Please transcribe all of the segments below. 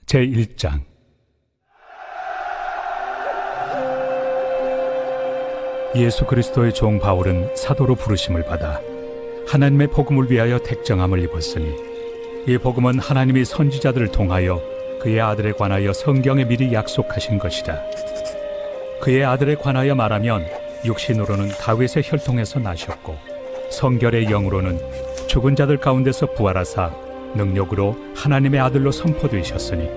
제1장. 예수 그리스도의 종 바울은 사도로 부르심을 받아 하나님의 복음을 위하여 택정함을 입었으니, 이 복음은 하나님이 선지자들을 통하여 그의 아들에 관하여 성경에 미리 약속하신 것이라. 그의 아들에 관하여 말하면 육신으로는 다윗의 혈통에서 나셨고 성결의 영으로는 죽은 자들 가운데서 부활하사 능력으로 하나님의 아들로 선포되셨으니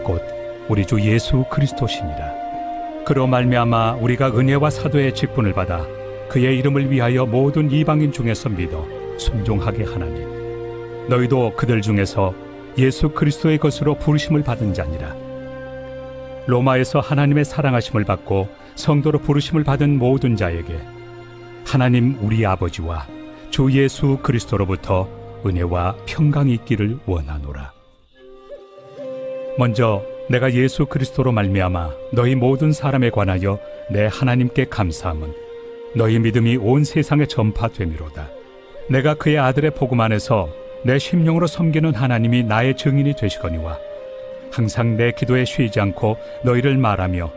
곧 우리 주 예수 그리스도시니라. 그로 말미암아 우리가 은혜와 사도의 직분을 받아 그의 이름을 위하여 모든 이방인 중에서 믿어 순종하게 하나니, 너희도 그들 중에서 예수 그리스도의 것으로 부르심을 받은 자니라. 로마에서 하나님의 사랑하심을 받고 성도로 부르심을 받은 모든 자에게 하나님 우리 아버지와 주 예수 그리스도로부터 은혜와 평강이 있기를 원하노라. 먼저 내가 예수 그리스도로 말미암아 너희 모든 사람에 관하여 내 하나님께 감사함은 너희 믿음이 온 세상에 전파되미로다. 내가 그의 아들의 복음 안에서 내 심령으로 섬기는 하나님이 나의 증인이 되시거니와, 항상 내 기도에 쉬지 않고 너희를 말하며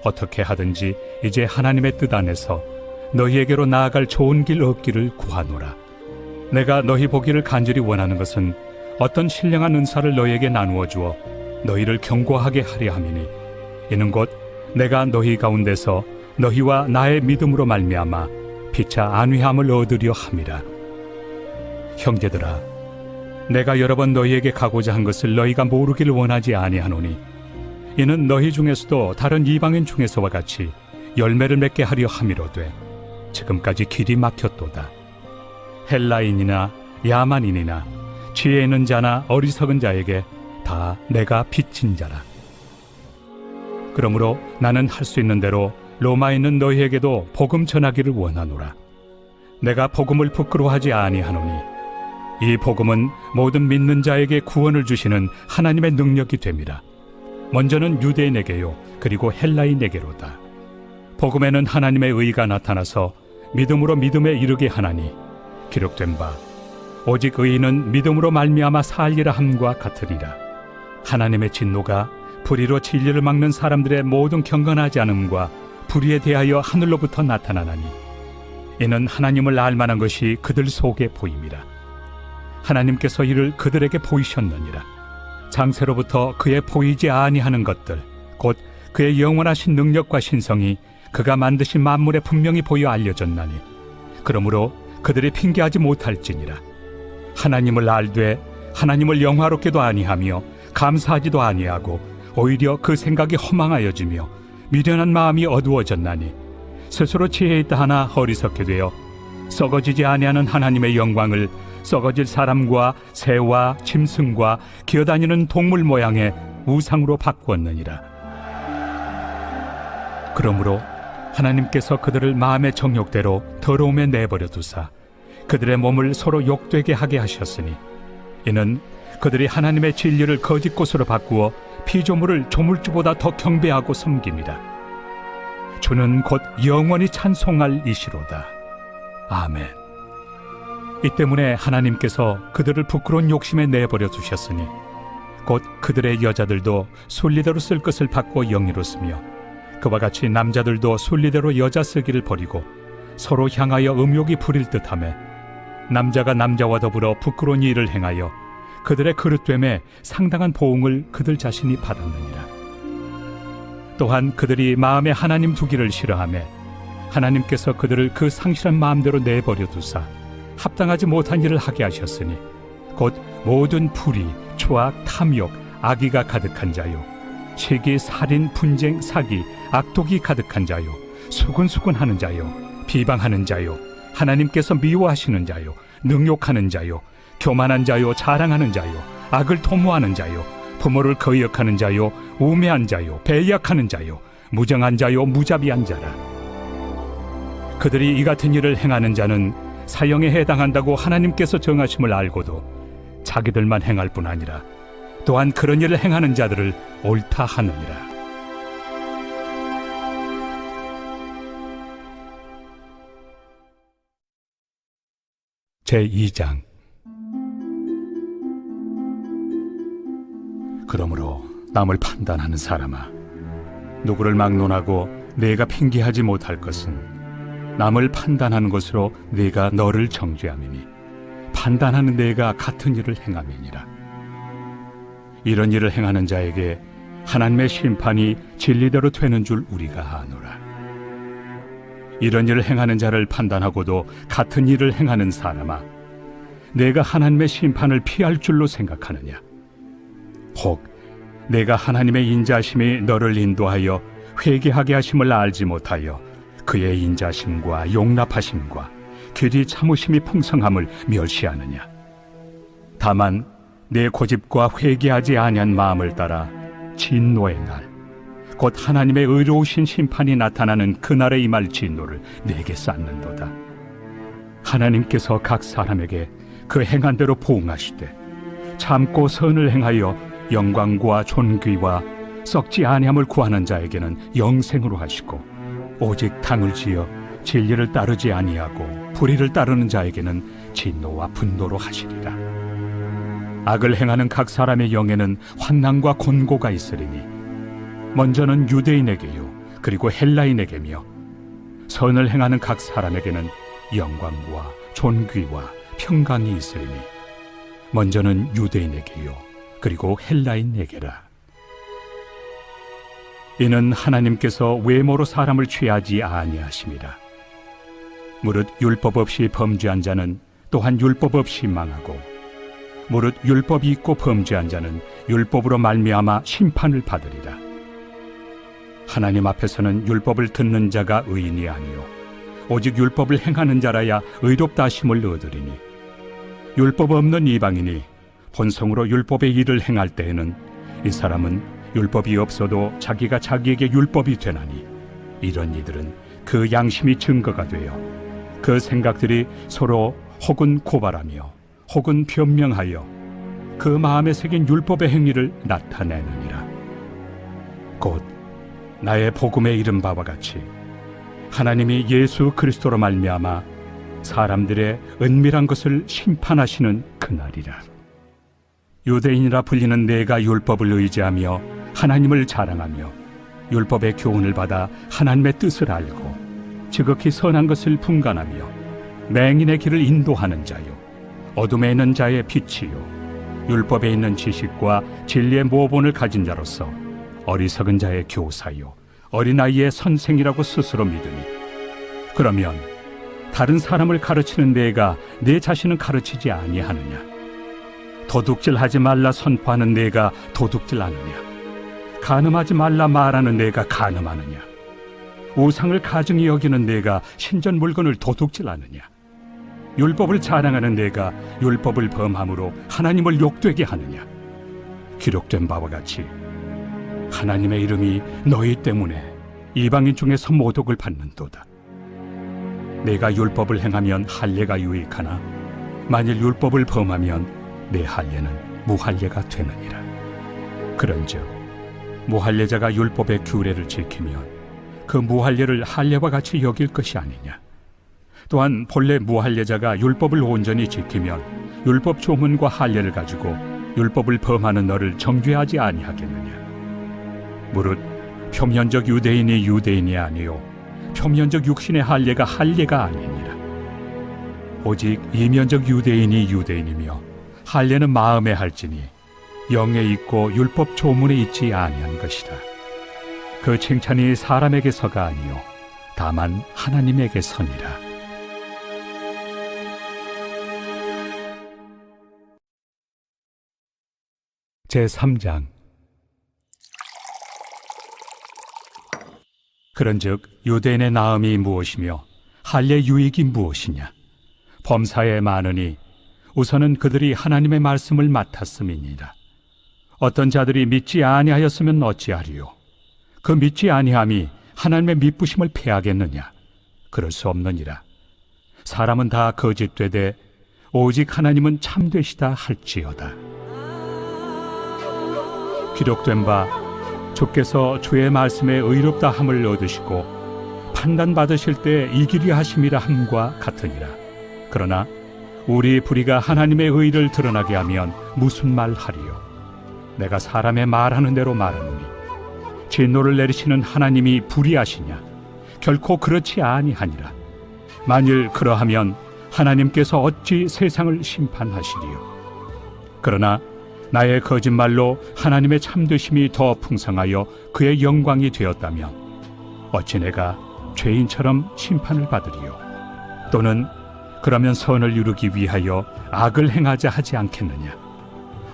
어떻게 하든지 이제 하나님의 뜻 안에서 너희에게로 나아갈 좋은 길 얻기를 구하노라. 내가 너희 보기를 간절히 원하는 것은 어떤 신령한 은사를 너희에게 나누어 주어 너희를 견고하게 하려 함이니, 이는 곧 내가 너희 가운데서 너희와 나의 믿음으로 말미암아 피차 안위함을 얻으려 함이라. 형제들아, 내가 여러 번 너희에게 가고자 한 것을 너희가 모르기를 원하지 아니하노니, 이는 너희 중에서도 다른 이방인 중에서와 같이 열매를 맺게 하려 함이로되 지금까지 길이 막혔도다. 헬라인이나 야만인이나 지혜 있는 자나 어리석은 자에게 다 내가 빚진 자라. 그러므로 나는 할 수 있는 대로 로마에 있는 너희에게도 복음 전하기를 원하노라. 내가 복음을 부끄러워하지 아니하노니 이 복음은 모든 믿는 자에게 구원을 주시는 하나님의 능력이 됨이라. 먼저는 유대인에게요 그리고 헬라인에게로다. 복음에는 하나님의 의가 나타나서 믿음으로 믿음에 이르게 하나니, 기록된 바 오직 의인은 믿음으로 말미암아 살리라 함과 같으리라. 하나님의 진노가 불의로 진리를 막는 사람들의 모든 경건하지 않음과 불의에 대하여 하늘로부터 나타나나니, 이는 하나님을 알만한 것이 그들 속에 보임이라. 하나님께서 이를 그들에게 보이셨느니라. 장세로부터 그의 보이지 아니하는 것들, 곧 그의 영원하신 능력과 신성이 그가 만드신 만물에 분명히 보여 알려졌나니, 그러므로 그들이 핑계하지 못할지니라. 하나님을 알되 하나님을 영화롭게도 아니하며 감사하지도 아니하고 오히려 그 생각이 허망하여지며 미련한 마음이 어두워졌나니, 스스로 지혜 있다 하나 어리석게 되어 썩어지지 아니하는 하나님의 영광을 썩어질 사람과 새와 짐승과 기어다니는 동물 모양의 우상으로 바꾸었느니라. 그러므로 하나님께서 그들을 마음의 정욕대로 더러움에 내버려 두사 그들의 몸을 서로 욕되게 하게 하셨으니, 이는 그들이 하나님의 진리를 거짓 것으로 바꾸어 피조물을 조물주보다 더 경배하고 섬깁니다. 주는 곧 영원히 찬송할 이시로다. 아멘. 이 때문에 하나님께서 그들을 부끄러운 욕심에 내버려 두셨으니 곧 그들의 여자들도 순리대로 쓸 것을 받고 영예로 쓰며, 그와 같이 남자들도 순리대로 여자 쓰기를 버리고 서로 향하여 음욕이 부릴 듯하며, 남자가 남자와 더불어 부끄러운 일을 행하여 그들의 그릇됨에 상당한 보응을 그들 자신이 받았느니라. 또한 그들이 마음에 하나님 두기를 싫어하며 하나님께서 그들을 그 상실한 마음대로 내버려 두사 합당하지 못한 일을 하게 하셨으니, 곧 모든 불의, 초악, 탐욕, 악의가 가득한 자요, 시기, 살인, 분쟁, 사기, 악독이 가득한 자요, 수근수근하는 자요, 비방하는 자요, 하나님께서 미워하시는 자요, 능욕하는 자요, 교만한 자요, 자랑하는 자요, 악을 도모하는 자요, 부모를 거역하는 자요, 우매한 자요, 배약하는 자요, 무정한 자요, 무자비한 자라. 그들이 이 같은 일을 행하는 자는 사형에 해당한다고 하나님께서 정하심을 알고도 자기들만 행할 뿐 아니라 또한 그런 일을 행하는 자들을 옳다 하느니라. 제2장. 그러므로 남을 판단하는 사람아, 누구를 막론하고 내가 핑계하지 못할 것은 남을 판단하는 것으로 내가 너를 정죄함이니 판단하는 내가 같은 일을 행함이니라. 이런 일을 행하는 자에게 하나님의 심판이 진리대로 되는 줄 우리가 아노라. 이런 일을 행하는 자를 판단하고도 같은 일을 행하는 사람아, 내가 하나님의 심판을 피할 줄로 생각하느냐? 혹 내가 하나님의 인자심이 너를 인도하여 회개하게 하심을 알지 못하여 그의 인자심과 용납하심과 길이 참으심이 풍성함을 멸시하느냐? 다만 내 고집과 회개하지 아니한 마음을 따라 진노의 날, 곧 하나님의 의로우신 심판이 나타나는 그날에 임할 진노를 내게 쌓는도다. 하나님께서 각 사람에게 그 행한 대로 보응하시되 참고 선을 행하여 영광과 존귀와 썩지 아니함을 구하는 자에게는 영생으로 하시고, 오직 당을 지어 진리를 따르지 아니하고 불의를 따르는 자에게는 진노와 분노로 하시리라. 악을 행하는 각 사람의 영에는 환난과 곤고가 있으리니 먼저는 유대인에게요 그리고 헬라인에게며, 선을 행하는 각 사람에게는 영광과 존귀와 평강이 있으리니 먼저는 유대인에게요 그리고 헬라인에게라. 이는 하나님께서 외모로 사람을 취하지 아니하심이라. 무릇 율법 없이 범죄한 자는 또한 율법 없이 망하고, 무릇 율법이 있고 범죄한 자는 율법으로 말미암아 심판을 받으리라. 하나님 앞에서는 율법을 듣는 자가 의인이 아니요 오직 율법을 행하는 자라야 의롭다 하심을 얻으리니, 율법 없는 이방인이 본성으로 율법의 일을 행할 때에는 이 사람은 율법이 없어도 자기가 자기에게 율법이 되나니, 이런 이들은 그 양심이 증거가 되어 그 생각들이 서로 혹은 고발하며 혹은 변명하여 그 마음에 새긴 율법의 행위를 나타내느니라. 곧 나의 복음에 이른 바와 같이 하나님이 예수 그리스도로 말미암아 사람들의 은밀한 것을 심판하시는 그날이라. 유대인이라 불리는 내가 율법을 의지하며 하나님을 자랑하며 율법의 교훈을 받아 하나님의 뜻을 알고 지극히 선한 것을 분간하며 맹인의 길을 인도하는 자요 어둠에 있는 자의 빛이요 율법에 있는 지식과 진리의 모본을 가진 자로서 어리석은 자의 교사요 어린아이의 선생이라고 스스로 믿으니, 그러면 다른 사람을 가르치는 내가 내 자신은 가르치지 아니하느냐? 도둑질하지 말라 선포하는 내가 도둑질하느냐? 간음하지 말라 말하는 내가 간음하느냐? 우상을 가증히 여기는 내가 신전 물건을 도둑질하느냐? 율법을 자랑하는 내가 율법을 범함으로 하나님을 욕되게 하느냐? 기록된 바와 같이 하나님의 이름이 너희 때문에 이방인 중에서 모독을 받는도다. 내가 율법을 행하면 할례가 유익하나 만일 율법을 범하면 내 할례는 무할례가 되느니라. 그런즉 무할례자가 율법의 규례를 지키면 그 무할례를 할례와 같이 여길 것이 아니냐? 또한 본래 무할례자가 율법을 온전히 지키면 율법 조문과 할례를 가지고 율법을 범하는 너를 정죄하지 아니하겠느냐? 무릇 표면적 유대인이 유대인이 아니요 표면적 육신의 할례가 할례가 아니니라. 오직 이면적 유대인이 유대인이며 할례는 마음에 할지니 영에 있고 율법 조문에 있지 아니한 것이라. 그 칭찬이 사람에게서가 아니요 다만 하나님에게서니라. 제3장. 그런즉 유대인의 나음이 무엇이며 할례 유익이 무엇이냐? 범사에 많으니 우선은 그들이 하나님의 말씀을 맡았음이니라. 어떤 자들이 믿지 아니하였으면 어찌하리요? 그 믿지 아니함이 하나님의 미쁘심을 패하겠느냐? 그럴 수 없느니라. 사람은 다 거짓되되 오직 하나님은 참되시다 할지어다. 기록된 바 주께서 주의 말씀에 의롭다 함을 얻으시고 판단받으실 때 이기리 하심이라 함과 같으니라. 그러나 우리 불의가 하나님의 의를 드러나게 하면 무슨 말 하리요? 내가 사람의 말하는 대로 말하노니 진노를 내리시는 하나님이 불의하시냐? 결코 그렇지 아니하니라. 만일 그러하면 하나님께서 어찌 세상을 심판하시리요? 그러나 나의 거짓말로 하나님의 참되심이 더 풍성하여 그의 영광이 되었다면 어찌 내가 죄인처럼 심판을 받으리요? 또는 그러면 선을 이루기 위하여 악을 행하자 하지 않겠느냐?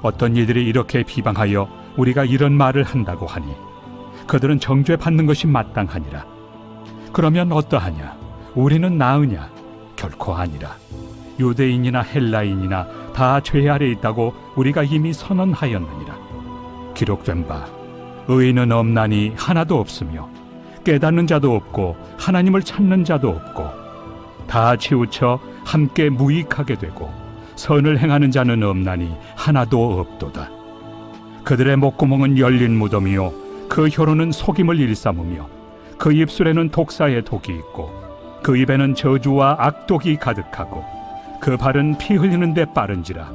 어떤 이들이 이렇게 비방하여 우리가 이런 말을 한다고 하니 그들은 정죄받는 것이 마땅하니라. 그러면 어떠하냐? 우리는 나으냐? 결코 아니라. 유대인이나 헬라인이나 다 죄 아래 있다고 우리가 이미 선언하였느니라. 기록된 바 의인은 없나니 하나도 없으며 깨닫는 자도 없고 하나님을 찾는 자도 없고 다 치우쳐 함께 무익하게 되고 선을 행하는 자는 없나니 하나도 없도다. 그들의 목구멍은 열린 무덤이요 그 혀로는 속임을 일삼으며 그 입술에는 독사의 독이 있고 그 입에는 저주와 악독이 가득하고 그 발은 피 흘리는 데 빠른지라.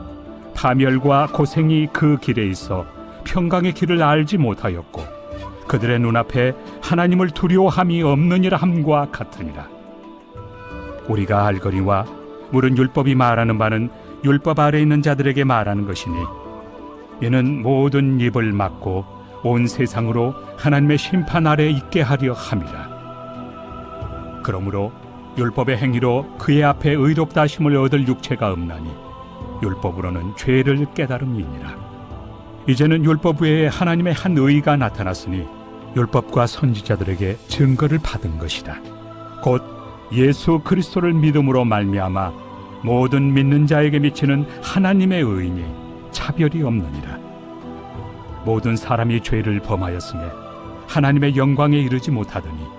파멸과 고생이 그 길에 있어 평강의 길을 알지 못하였고 그들의 눈앞에 하나님을 두려워함이 없느니라 함과 같으니라. 우리가 알거니와 물은 율법이 말하는 바는 율법 아래 있는 자들에게 말하는 것이니 이는 모든 입을 막고 온 세상으로 하나님의 심판 아래 있게 하려 함이라. 그러므로 율법의 행위로 그의 앞에 의롭다 하심을 얻을 육체가 없나니 율법으로는 죄를 깨달음이니라. 이제는 율법 외에 하나님의 한 의가 나타났으니 율법과 선지자들에게 증거를 받은 것이다. 곧 예수 그리스도를 믿음으로 말미암아 모든 믿는 자에게 미치는 하나님의 의인이 차별이 없느니라. 모든 사람이 죄를 범하였으며 하나님의 영광에 이르지 못하더니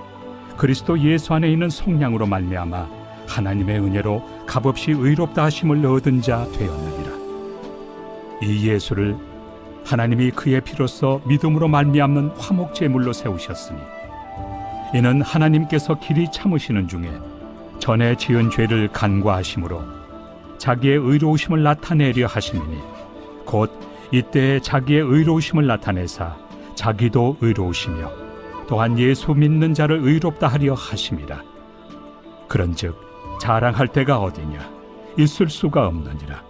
그리스도 예수 안에 있는 속량으로 말미암아 하나님의 은혜로 값없이 의롭다 하심을 얻은 자 되었느니라. 이 예수를 하나님이 그의 피로써 믿음으로 말미암는 화목제물로 세우셨으니 이는 하나님께서 길이 참으시는 중에 전에 지은 죄를 간과하심으로 자기의 의로우심을 나타내려 하심이니 곧 이때에 자기의 의로우심을 나타내사 자기도 의로우시며 또한 예수 믿는 자를 의롭다 하려 하심이라. 그런즉 자랑할 때가 어디냐? 있을 수가 없느니라.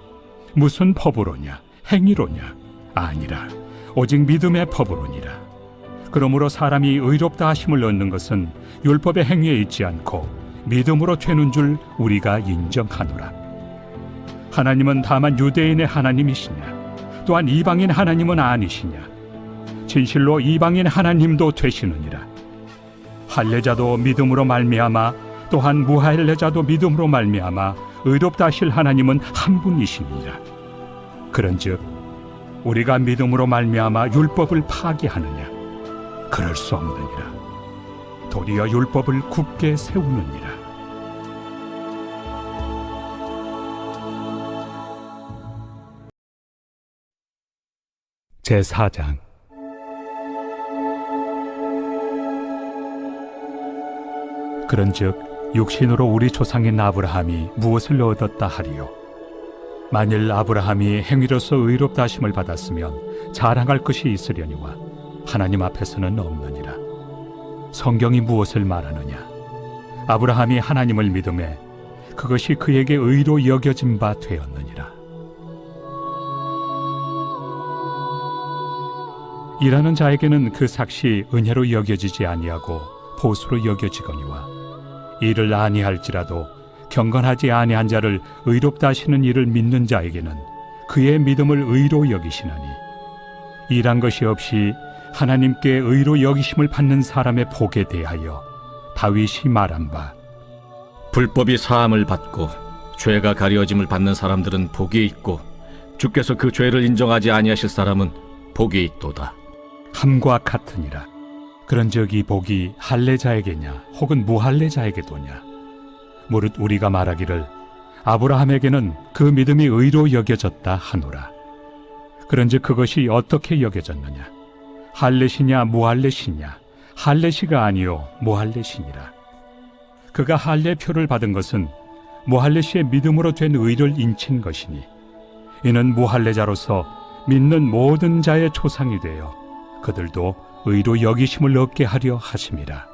무슨 법으로냐? 행위로냐? 아니라 오직 믿음의 법으로니라. 그러므로 사람이 의롭다 하심을 얻는 것은 율법의 행위에 있지 않고 믿음으로 되는 줄 우리가 인정하노라. 하나님은 다만 유대인의 하나님이시냐? 또한 이방인 하나님은 아니시냐? 진실로 이방인 하나님도 되시느니라. 할례자도 믿음으로 말미암아 또한 무할례자도 믿음으로 말미암아 의롭다 하실 하나님은 한 분이시니라. 그런즉 우리가 믿음으로 말미암아 율법을 파기하느냐? 그럴 수 없느니라. 도리어 율법을 굳게 세우느니라. 제4장. 그런즉 육신으로 우리 조상인 아브라함이 무엇을 얻었다 하리요? 만일 아브라함이 행위로서 의롭다 하심을 받았으면 자랑할 것이 있으려니와 하나님 앞에서는 없느니라. 성경이 무엇을 말하느냐? 아브라함이 하나님을 믿음에 그것이 그에게 의로 여겨진 바 되었느니라. 일하는 자에게는 그 삭시 은혜로 여겨지지 아니하고 보수로 여겨지거니와 일을 아니할지라도 경건하지 아니한 자를 의롭다 하시는 이를 믿는 자에게는 그의 믿음을 의로 여기시나니 일한 것이 없이 하나님께 의로 여기심을 받는 사람의 복에 대하여 다윗이 말한 바 불법이 사함을 받고 죄가 가려짐을 받는 사람들은 복이 있고 주께서 그 죄를 인정하지 아니하실 사람은 복이 있도다. 함과 같으니라. 그런즉 이 복이 할례자에게냐 혹은 무할례자에게도냐? 무릇 우리가 말하기를 아브라함에게는 그 믿음이 의로 여겨졌다 하노라. 그런즉 그것이 어떻게 여겨졌느냐? 할례시냐 무할례시냐? 할례시가 아니요 무할례시니라. 그가 할례표를 받은 것은 무할례시의 믿음으로 된 의를 인친 것이니 이는 무할례자로서 믿는 모든 자의 조상이 되어 그들도 의로 여기심을 얻게 하려 하심이라.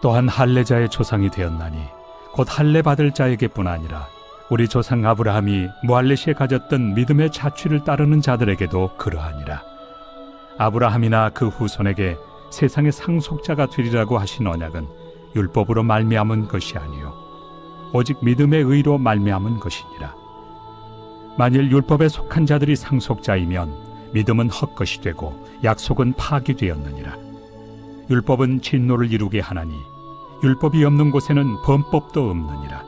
또한 할례자의 조상이 되었나니 곧 할례 받을 자에게뿐 아니라 우리 조상 아브라함이 무할레시에 가졌던 믿음의 자취를 따르는 자들에게도 그러하니라. 아브라함이나 그 후손에게 세상의 상속자가 되리라고 하신 언약은 율법으로 말미암은 것이 아니요 오직 믿음의 의로 말미암은 것이니라. 만일 율법에 속한 자들이 상속자이면 믿음은 헛것이 되고 약속은 파기되었느니라. 율법은 진노를 이루게 하나니 율법이 없는 곳에는 범법도 없느니라.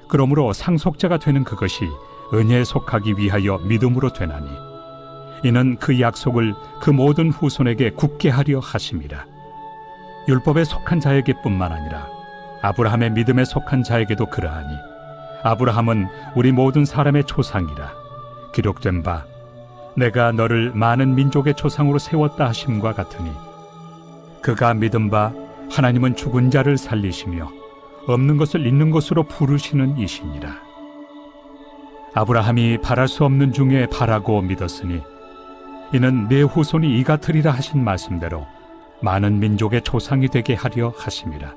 그러므로 상속자가 되는 그것이 은혜에 속하기 위하여 믿음으로 되나니 이는 그 약속을 그 모든 후손에게 굳게 하려 하심이라. 율법에 속한 자에게뿐만 아니라 아브라함의 믿음에 속한 자에게도 그러하니 아브라함은 우리 모든 사람의 조상이라. 기록된 바 내가 너를 많은 민족의 조상으로 세웠다 하심과 같으니 그가 믿은 바 하나님은 죽은 자를 살리시며 없는 것을 있는 것으로 부르시는 이시니라. 아브라함이 바랄 수 없는 중에 바라고 믿었으니 이는 내 후손이 이 같으리라 하신 말씀대로 많은 민족의 조상이 되게 하려 하심이라.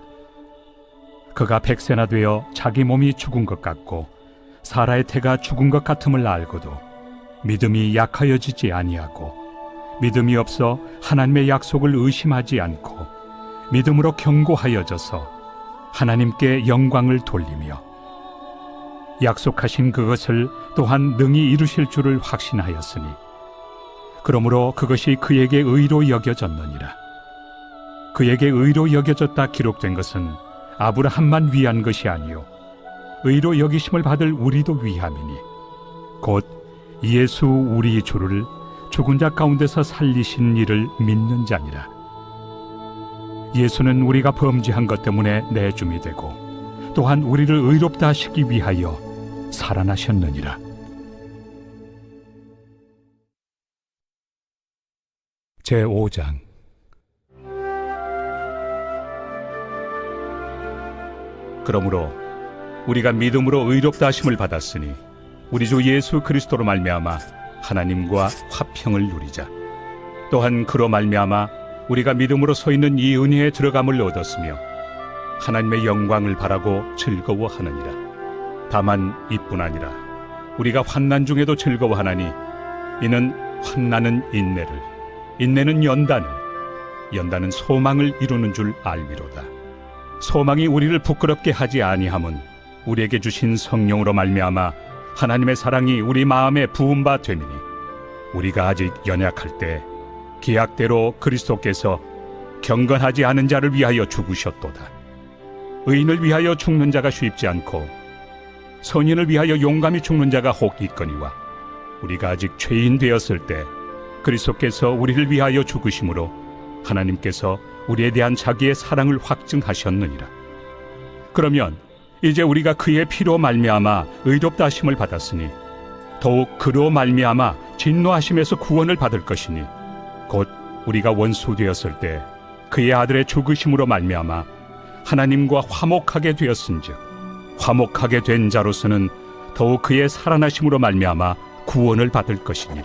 그가 100세나 되어 자기 몸이 죽은 것 같고 사라의 태가 죽은 것 같음을 알고도 믿음이 약하여지지 아니하고 믿음이 없어 하나님의 약속을 의심하지 않고 믿음으로 견고하여져서 하나님께 영광을 돌리며 약속하신 그것을 또한 능히 이루실 줄을 확신하였으니 그러므로 그것이 그에게 의로 여겨졌느니라. 그에게 의로 여겨졌다 기록된 것은 아브라함만 위한 것이 아니요 의로 여기심을 받을 우리도 위함이니 곧 예수 우리 주를 죽은 자 가운데서 살리신 이를 믿는 자니라. 예수는 우리가 범죄한 것 때문에 내줌이 되고 또한 우리를 의롭다 하시기 위하여 살아나셨느니라. 제5장. 그러므로 우리가 믿음으로 의롭다 하심을 받았으니 우리 주 예수 그리스도로 말미암아 하나님과 화평을 누리자. 또한 그로 말미암아 우리가 믿음으로 서 있는 이 은혜에 들어감을 얻었으며 하나님의 영광을 바라고 즐거워하느니라. 다만 이뿐 아니라 우리가 환난 중에도 즐거워하나니 이는 환난은 인내를, 인내는 연단을, 연단은 소망을 이루는 줄 알미로다. 소망이 우리를 부끄럽게 하지 아니함은 우리에게 주신 성령으로 말미암아 하나님의 사랑이 우리 마음에 부은 바 됨이니 우리가 아직 연약할 때 기약대로 그리스도께서 경건하지 않은 자를 위하여 죽으셨도다. 의인을 위하여 죽는 자가 쉽지 않고 선인을 위하여 용감히 죽는 자가 혹 있거니와 우리가 아직 죄인 되었을 때 그리스도께서 우리를 위하여 죽으심으로 하나님께서 우리에 대한 자기의 사랑을 확증하셨느니라. 그러면 이제 우리가 그의 피로 말미암아 의롭다 하심을 받았으니 더욱 그로 말미암아 진노하심에서 구원을 받을 것이니 곧 우리가 원수 되었을 때 그의 아들의 죽으심으로 말미암아 하나님과 화목하게 되었은즉 화목하게 된 자로서는 더욱 그의 살아나심으로 말미암아 구원을 받을 것이니라.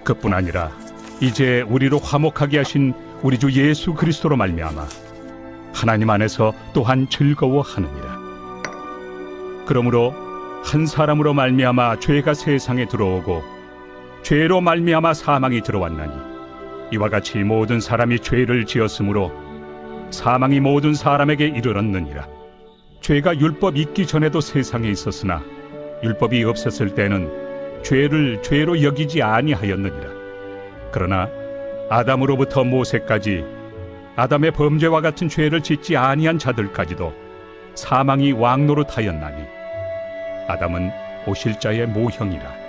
그뿐 아니라 이제 우리로 화목하게 하신 우리 주 예수 그리스도로 말미암아 하나님 안에서 또한 즐거워하느니라. 그러므로 한 사람으로 말미암아 죄가 세상에 들어오고 죄로 말미암아 사망이 들어왔나니 이와 같이 모든 사람이 죄를 지었으므로 사망이 모든 사람에게 이르렀느니라. 죄가 율법 있기 전에도 세상에 있었으나 율법이 없었을 때는 죄를 죄로 여기지 아니하였느니라. 그러나 아담으로부터 모세까지 아담의 범죄와 같은 죄를 짓지 아니한 자들까지도 사망이 왕노릇하였나니 아담은 오실 자의 모형이라.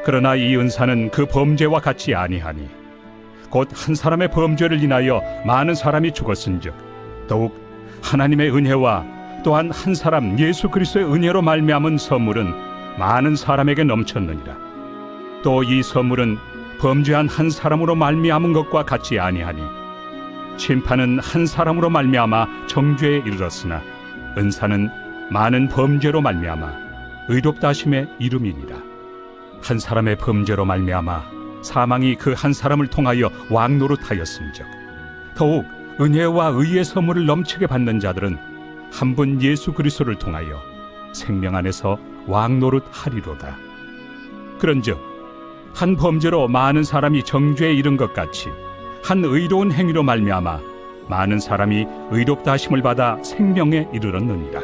그러나 이 은사는 그 범죄와 같지 아니하니 곧 한 사람의 범죄를 인하여 많은 사람이 죽었은즉 더욱 하나님의 은혜와 또한 한 사람 예수 그리스도의 은혜로 말미암은 선물은 많은 사람에게 넘쳤느니라. 또 이 선물은 범죄한 한 사람으로 말미암은 것과 같지 아니하니 심판은 한 사람으로 말미암아 정죄에 이르렀으나 은사는 많은 범죄로 말미암아 의롭다 하심의 이름이니라. 한 사람의 범죄로 말미암아 사망이 그 한 사람을 통하여 왕노릇하였음즉 더욱 은혜와 의의 선물을 넘치게 받는 자들은 한 분 예수 그리스도를 통하여 생명 안에서 왕노릇하리로다. 그런즉 한 범죄로 많은 사람이 정죄에 이른 것 같이 한 의로운 행위로 말미암아 많은 사람이 의롭다 하심을 받아 생명에 이르렀느니라.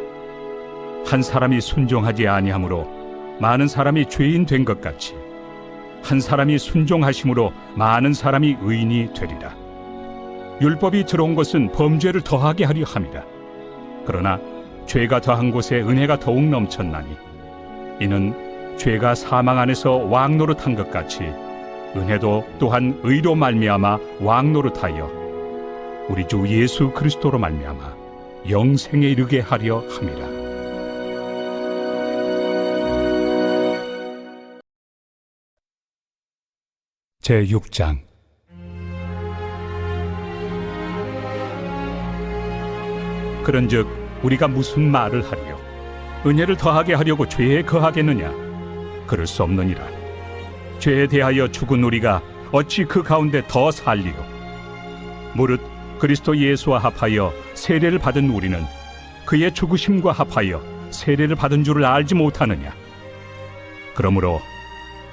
한 사람이 순종하지 아니함으로 많은 사람이 죄인 된 것 같이 한 사람이 순종하심으로 많은 사람이 의인이 되리라. 율법이 들어온 것은 범죄를 더하게 하려 함이라. 그러나 죄가 더한 곳에 은혜가 더욱 넘쳤나니 이는 죄가 사망 안에서 왕노릇한 것 같이 은혜도 또한 의로 말미암아 왕노릇하여 우리 주 예수 그리스도로 말미암아 영생에 이르게 하려 함이라. 제6장. 그런즉 우리가 무슨 말을 하리요? 은혜를 더하게 하려고 죄에 거하겠느냐? 그럴 수 없느니라. 죄에 대하여 죽은 우리가 어찌 그 가운데 더 살리요? 무릇 그리스도 예수와 합하여 세례를 받은 우리는 그의 죽으심과 합하여 세례를 받은 줄을 알지 못하느냐? 그러므로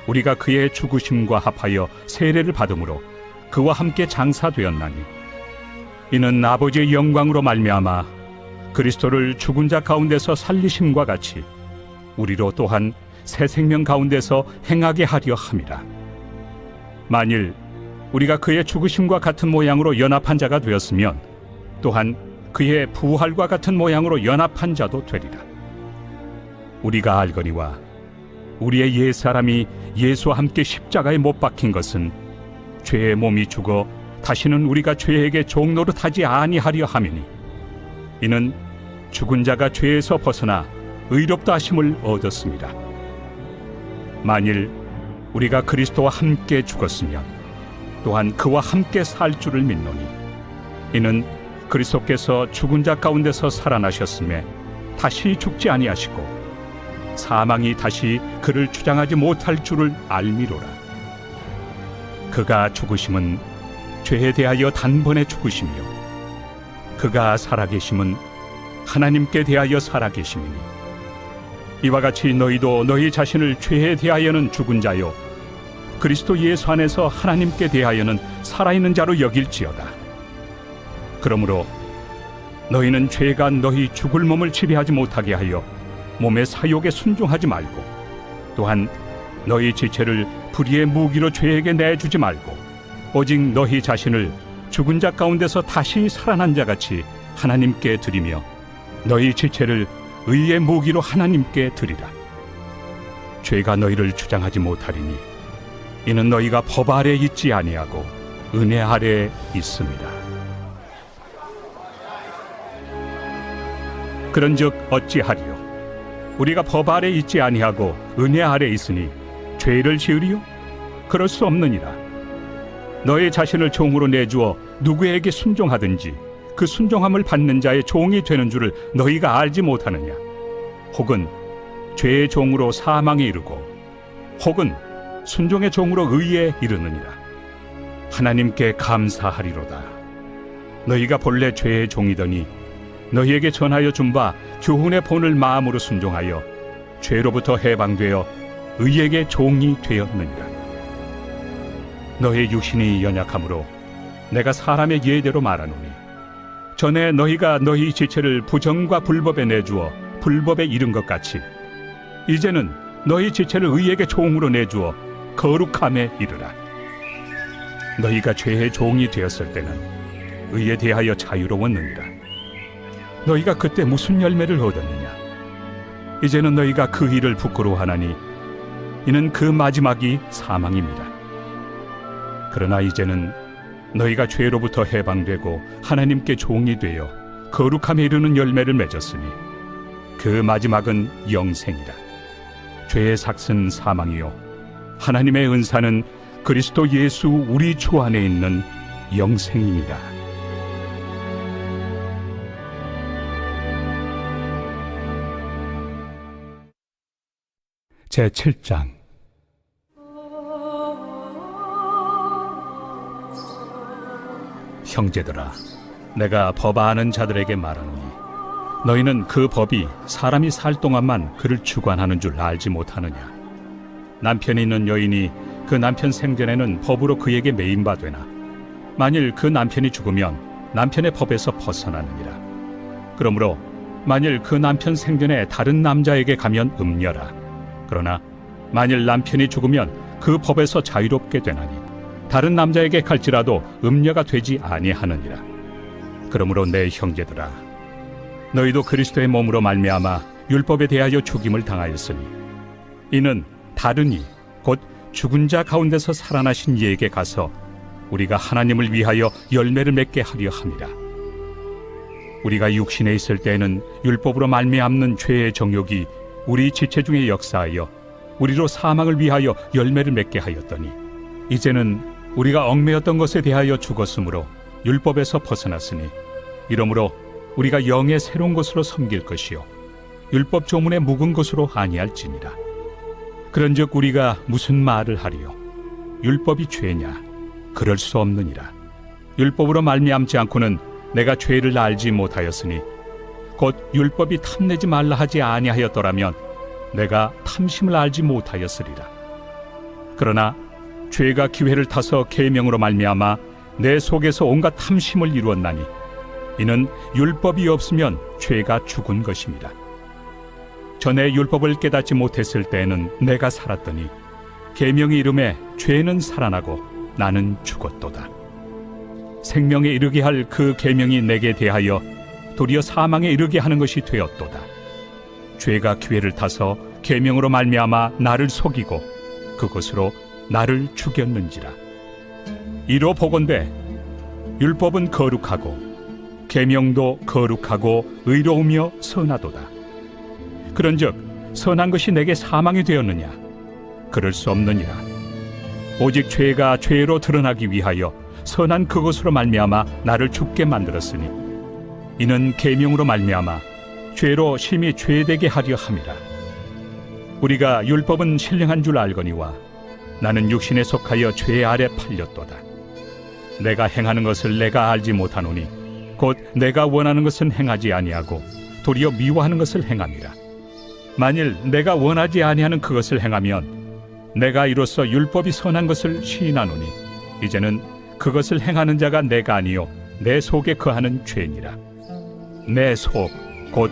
우리가 그의 죽으심과 합하여 세례를 받음으로 그와 함께 장사되었나니 이는 아버지의 영광으로 말미암아 그리스도를 죽은 자 가운데서 살리심과 같이 우리로 또한 새 생명 가운데서 행하게 하려 함이라. 만일 우리가 그의 죽으심과 같은 모양으로 연합한 자가 되었으면 또한 그의 부활과 같은 모양으로 연합한 자도 되리라. 우리가 알거니와 우리의 옛사람이 예수와 함께 십자가에 못 박힌 것은 죄의 몸이 죽어 다시는 우리가 죄에게 종노릇하지 아니하려 함이니 이는 죽은 자가 죄에서 벗어나 의롭다 하심을 얻었습니다. 만일 우리가 그리스도와 함께 죽었으면 또한 그와 함께 살 줄을 믿노니 이는 그리스도께서 죽은 자 가운데서 살아나셨음에 다시 죽지 아니하시고 사망이 다시 그를 주장하지 못할 줄을 알미로라. 그가 죽으심은 죄에 대하여 단번에 죽으시며 그가 살아계심은 하나님께 대하여 살아계심이니 이와 같이 너희도 너희 자신을 죄에 대하여는 죽은 자요 그리스도 예수 안에서 하나님께 대하여는 살아있는 자로 여길지어다. 그러므로 너희는 죄가 너희 죽을 몸을 지배하지 못하게 하여 몸의 사욕에 순종하지 말고 또한 너희 지체를 불의의 무기로 죄에게 내주지 말고 오직 너희 자신을 죽은 자 가운데서 다시 살아난 자같이 하나님께 드리며 너희 지체를 의의 무기로 하나님께 드리라. 죄가 너희를 주장하지 못하리니 이는 너희가 법 아래 있지 아니하고 은혜 아래 있습니다. 그런즉 어찌하리요? 우리가 법 아래 있지 아니하고 은혜 아래 있으니 죄를 지으리요? 그럴 수 없느니라. 너희 자신을 종으로 내주어 누구에게 순종하든지 그 순종함을 받는 자의 종이 되는 줄을 너희가 알지 못하느냐? 혹은 죄의 종으로 사망에 이르고 혹은 순종의 종으로 의에 이르느니라. 하나님께 감사하리로다. 너희가 본래 죄의 종이더니 너희에게 전하여 준 바 교훈의 본을 마음으로 순종하여 죄로부터 해방되어 의에게 종이 되었느니라. 너희 육신이 연약함으로 내가 사람의 예대로 말하노니 전에 너희가 너희 지체를 부정과 불법에 내주어 불법에 이른 것 같이 이제는 너희 지체를 의에게 종으로 내주어 거룩함에 이르라. 너희가 죄의 종이 되었을 때는 의에 대하여 자유로웠느니라. 너희가 그때 무슨 열매를 얻었느냐? 이제는 너희가 그 일을 부끄러워하나니 이는 그 마지막이 사망입니다. 그러나 이제는 너희가 죄로부터 해방되고 하나님께 종이 되어 거룩함에 이르는 열매를 맺었으니 그 마지막은 영생이라. 죄의 삭은 사망이요 하나님의 은사는 그리스도 예수 우리 주 안에 있는 영생입니다. 제7장. 형제들아, 내가 법 아는 자들에게 말하노니 너희는 그 법이 사람이 살 동안만 그를 주관하는 줄 알지 못하느냐. 남편이 있는 여인이 그 남편 생전에는 법으로 그에게 매인 바 되나 만일 그 남편이 죽으면 남편의 법에서 벗어나느니라. 그러므로 만일 그 남편 생전에 다른 남자에게 가면 음녀라. 그러나 만일 남편이 죽으면 그 법에서 자유롭게 되나니 다른 남자에게 갈지라도 음녀가 되지 아니하느니라. 그러므로 내 형제들아, 너희도 그리스도의 몸으로 말미암아 율법에 대하여 죽임을 당하였으니 이는 다른 이 곧 죽은 자 가운데서 살아나신 이에게 가서 우리가 하나님을 위하여 열매를 맺게 하려 함이라. 우리가 육신에 있을 때에는 율법으로 말미암는 죄의 정욕이 우리 지체 중에 역사하여 우리로 사망을 위하여 열매를 맺게 하였더니 이제는 우리가 얽매였던 것에 대하여 죽었으므로 율법에서 벗어났으니 이러므로 우리가 영의 새로운 것으로 섬길 것이요 율법 조문에 묵은 것으로 아니할지니라. 그런즉 우리가 무슨 말을 하리요? 율법이 죄냐? 그럴 수 없느니라. 율법으로 말미암지 않고는 내가 죄를 알지 못하였으니 곧 율법이 탐내지 말라 하지 아니하였더라면 내가 탐심을 알지 못하였으리라. 그러나 죄가 기회를 타서 계명으로 말미암아 내 속에서 온갖 탐심을 이루었나니 이는 율법이 없으면 죄가 죽은 것입니다. 전에 율법을 깨닫지 못했을 때에는 내가 살았더니 계명이 이름에 죄는 살아나고 나는 죽었도다. 생명에 이르게 할 그 계명이 내게 대하여 도리어 사망에 이르게 하는 것이 되었도다. 죄가 기회를 타서 계명으로 말미암아 나를 속이고 그것으로 나를 죽였는지라. 이로 보건대 율법은 거룩하고 계명도 거룩하고 의로우며 선하도다. 그런즉 선한 것이 내게 사망이 되었느냐? 그럴 수 없느니라. 오직 죄가 죄로 드러나기 위하여 선한 그것으로 말미암아 나를 죽게 만들었으니 이는 계명으로 말미암아 죄로 심히 죄되게 하려 함이라. 우리가 율법은 신령한 줄 알거니와 나는 육신에 속하여 죄 아래 팔렸도다. 내가 행하는 것을 내가 알지 못하노니 곧 내가 원하는 것은 행하지 아니하고 도리어 미워하는 것을 행함이라. 만일 내가 원하지 아니하는 그것을 행하면 내가 이로써 율법이 선한 것을 시인하노니 이제는 그것을 행하는 자가 내가 아니요 내 속에 거하는 죄니라. 내 속 곧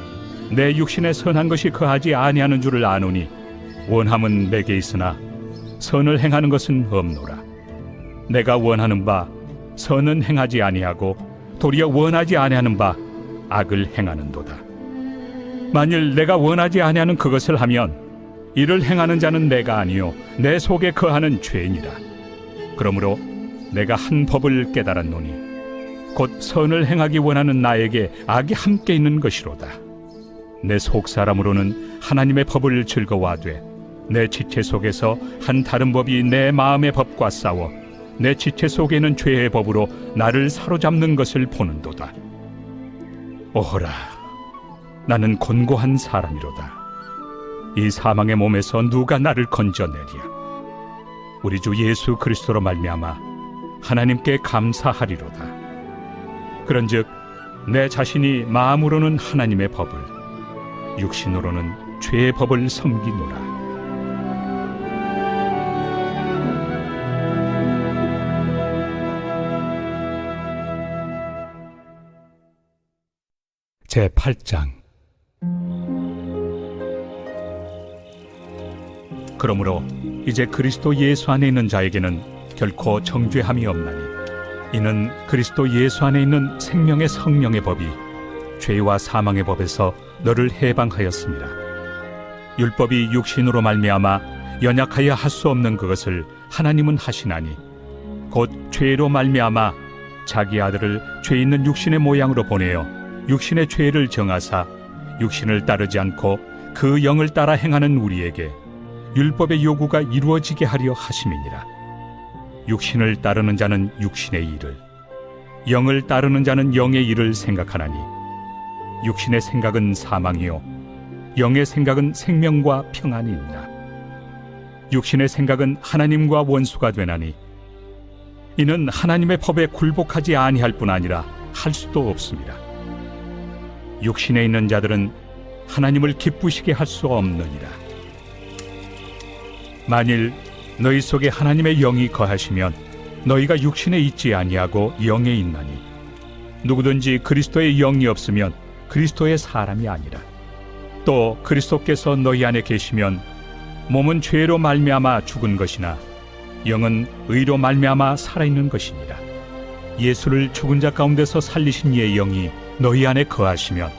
내 육신에 선한 것이 거하지 아니하는 줄을 아노니 원함은 내게 있으나 선을 행하는 것은 없노라. 내가 원하는 바 선은 행하지 아니하고 도리어 원하지 아니하는 바 악을 행하는도다. 만일 내가 원하지 아니하는 그것을 하면 이를 행하는 자는 내가 아니요 내 속에 거하는 죄니라. 그러므로 내가 한 법을 깨달았노니 곧 선을 행하기 원하는 나에게 악이 함께 있는 것이로다. 내 속 사람으로는 하나님의 법을 즐거워하되 내 지체 속에서 한 다른 법이 내 마음의 법과 싸워 내 지체 속에는 죄의 법으로 나를 사로잡는 것을 보는도다. 오호라, 나는 곤고한 사람이로다. 이 사망의 몸에서 누가 나를 건져내랴? 우리 주 예수 그리스도로 말미암아 하나님께 감사하리로다. 그런즉 내 자신이 마음으로는 하나님의 법을, 육신으로는 죄의 법을 섬기노라. 제8장. 그러므로 이제 그리스도 예수 안에 있는 자에게는 결코 정죄함이 없나니 이는 그리스도 예수 안에 있는 생명의 성령의 법이 죄와 사망의 법에서 너를 해방하였습니다. 율법이 육신으로 말미암아 연약하여 할 수 없는 그것을 하나님은 하시나니 곧 죄로 말미암아 자기 아들을 죄 있는 육신의 모양으로 보내어 육신의 죄를 정하사 육신을 따르지 않고 그 영을 따라 행하는 우리에게 율법의 요구가 이루어지게 하려 하심이니라. 육신을 따르는 자는 육신의 일을, 영을 따르는 자는 영의 일을 생각하나니 육신의 생각은 사망이요 영의 생각은 생명과 평안이 있나. 육신의 생각은 하나님과 원수가 되나니 이는 하나님의 법에 굴복하지 아니할 뿐 아니라 할 수도 없습니다. 육신에 있는 자들은 하나님을 기쁘시게 할 수 없느니라. 만일 너희 속에 하나님의 영이 거하시면 너희가 육신에 있지 아니하고 영에 있나니 누구든지 그리스도의 영이 없으면 그리스도의 사람이 아니라. 또 그리스도께서 너희 안에 계시면 몸은 죄로 말미암아 죽은 것이나 영은 의로 말미암아 살아있는 것이니라. 예수를 죽은 자 가운데서 살리신 이의 영이 너희 안에 거하시면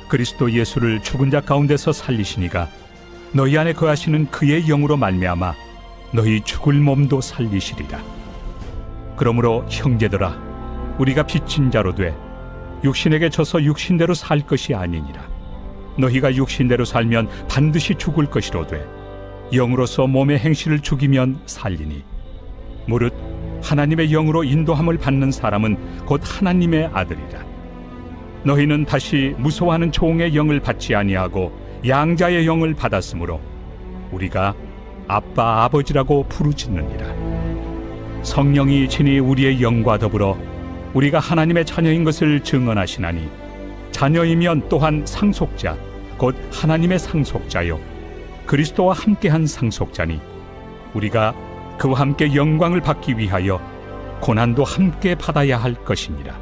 그리스도 예수를 죽은 자 가운데서 살리시니가 너희 안에 거하시는 그의 영으로 말미암아 너희 죽을 몸도 살리시리라. 그러므로 형제들아, 우리가 빚진 자로 돼 육신에게 져서 육신대로 살 것이 아니니라. 너희가 육신대로 살면 반드시 죽을 것이로되 영으로서 몸의 행실을 죽이면 살리니 무릇 하나님의 영으로 인도함을 받는 사람은 곧 하나님의 아들이라. 너희는 다시 무서워하는 종의 영을 받지 아니하고 양자의 영을 받았으므로 우리가 아빠 아버지라고 부르짖느니라. 성령이 친히 우리의 영과 더불어 우리가 하나님의 자녀인 것을 증언하시나니 자녀이면 또한 상속자 곧 하나님의 상속자요 그리스도와 함께한 상속자니 우리가 그와 함께 영광을 받기 위하여 고난도 함께 받아야 할 것이니라.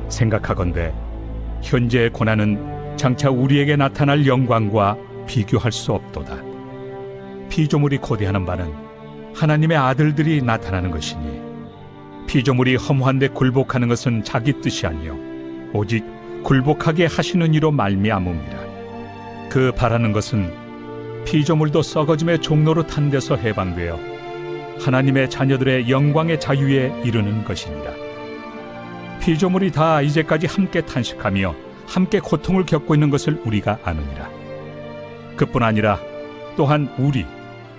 생각하건대 현재의 고난은 장차 우리에게 나타날 영광과 비교할 수 없도다. 피조물이 고대하는 바는 하나님의 아들들이 나타나는 것이니 피조물이 허무한데 굴복하는 것은 자기 뜻이 아니요 오직 굴복하게 하시는 이로 말미암음이라. 그 바라는 것은 피조물도 썩어짐의 종로로 탄 데서 해방되어 하나님의 자녀들의 영광의 자유에 이르는 것이니라. 피조물이 다 이제까지 함께 탄식하며 함께 고통을 겪고 있는 것을 우리가 아느니라. 그뿐 아니라 또한 우리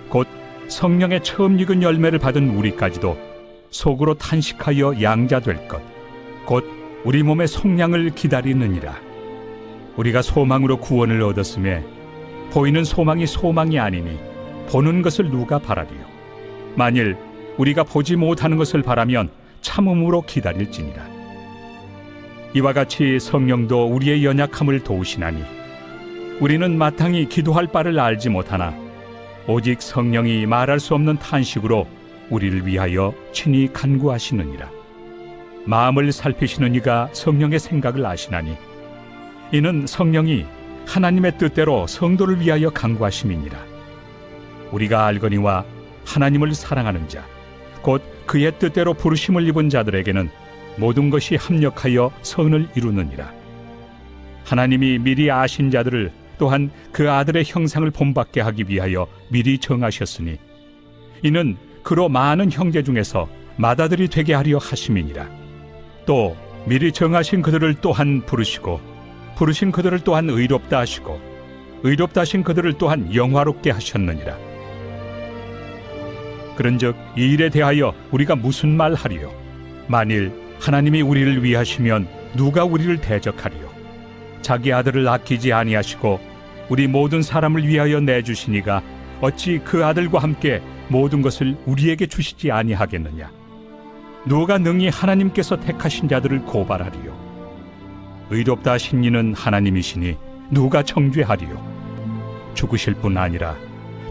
곧 성령의 처음 익은 열매를 받은 우리까지도 속으로 탄식하여 양자될 것 곧 우리 몸의 속량을 기다리느니라. 우리가 소망으로 구원을 얻었음에 보이는 소망이 소망이 아니니 보는 것을 누가 바라리요. 만일 우리가 보지 못하는 것을 바라면 참음으로 기다릴지니라. 이와 같이 성령도 우리의 연약함을 도우시나니 우리는 마땅히 기도할 바를 알지 못하나 오직 성령이 말할 수 없는 탄식으로 우리를 위하여 친히 간구하시느니라. 마음을 살피시는 이가 성령의 생각을 아시나니 이는 성령이 하나님의 뜻대로 성도를 위하여 간구하심이니라. 우리가 알거니와 하나님을 사랑하는 자 곧 그의 뜻대로 부르심을 입은 자들에게는 모든 것이 합력하여 선을 이루느니라. 하나님이 미리 아신 자들을 또한 그 아들의 형상을 본받게 하기 위하여 미리 정하셨으니 이는 그로 많은 형제 중에서 맏아들이 되게 하려 하심이니라. 또 미리 정하신 그들을 또한 부르시고 부르신 그들을 또한 의롭다 하시고 의롭다 하신 그들을 또한 영화롭게 하셨느니라. 그런즉 이 일에 대하여 우리가 무슨 말 하리요? 만일 하나님이 우리를 위하시면 누가 우리를 대적하리요? 자기 아들을 아끼지 아니하시고 우리 모든 사람을 위하여 내주시니가 어찌 그 아들과 함께 모든 것을 우리에게 주시지 아니하겠느냐? 누가 능히 하나님께서 택하신 자들을 고발하리요? 의롭다 하신 이는 하나님이시니 누가 정죄하리요? 죽으실 뿐 아니라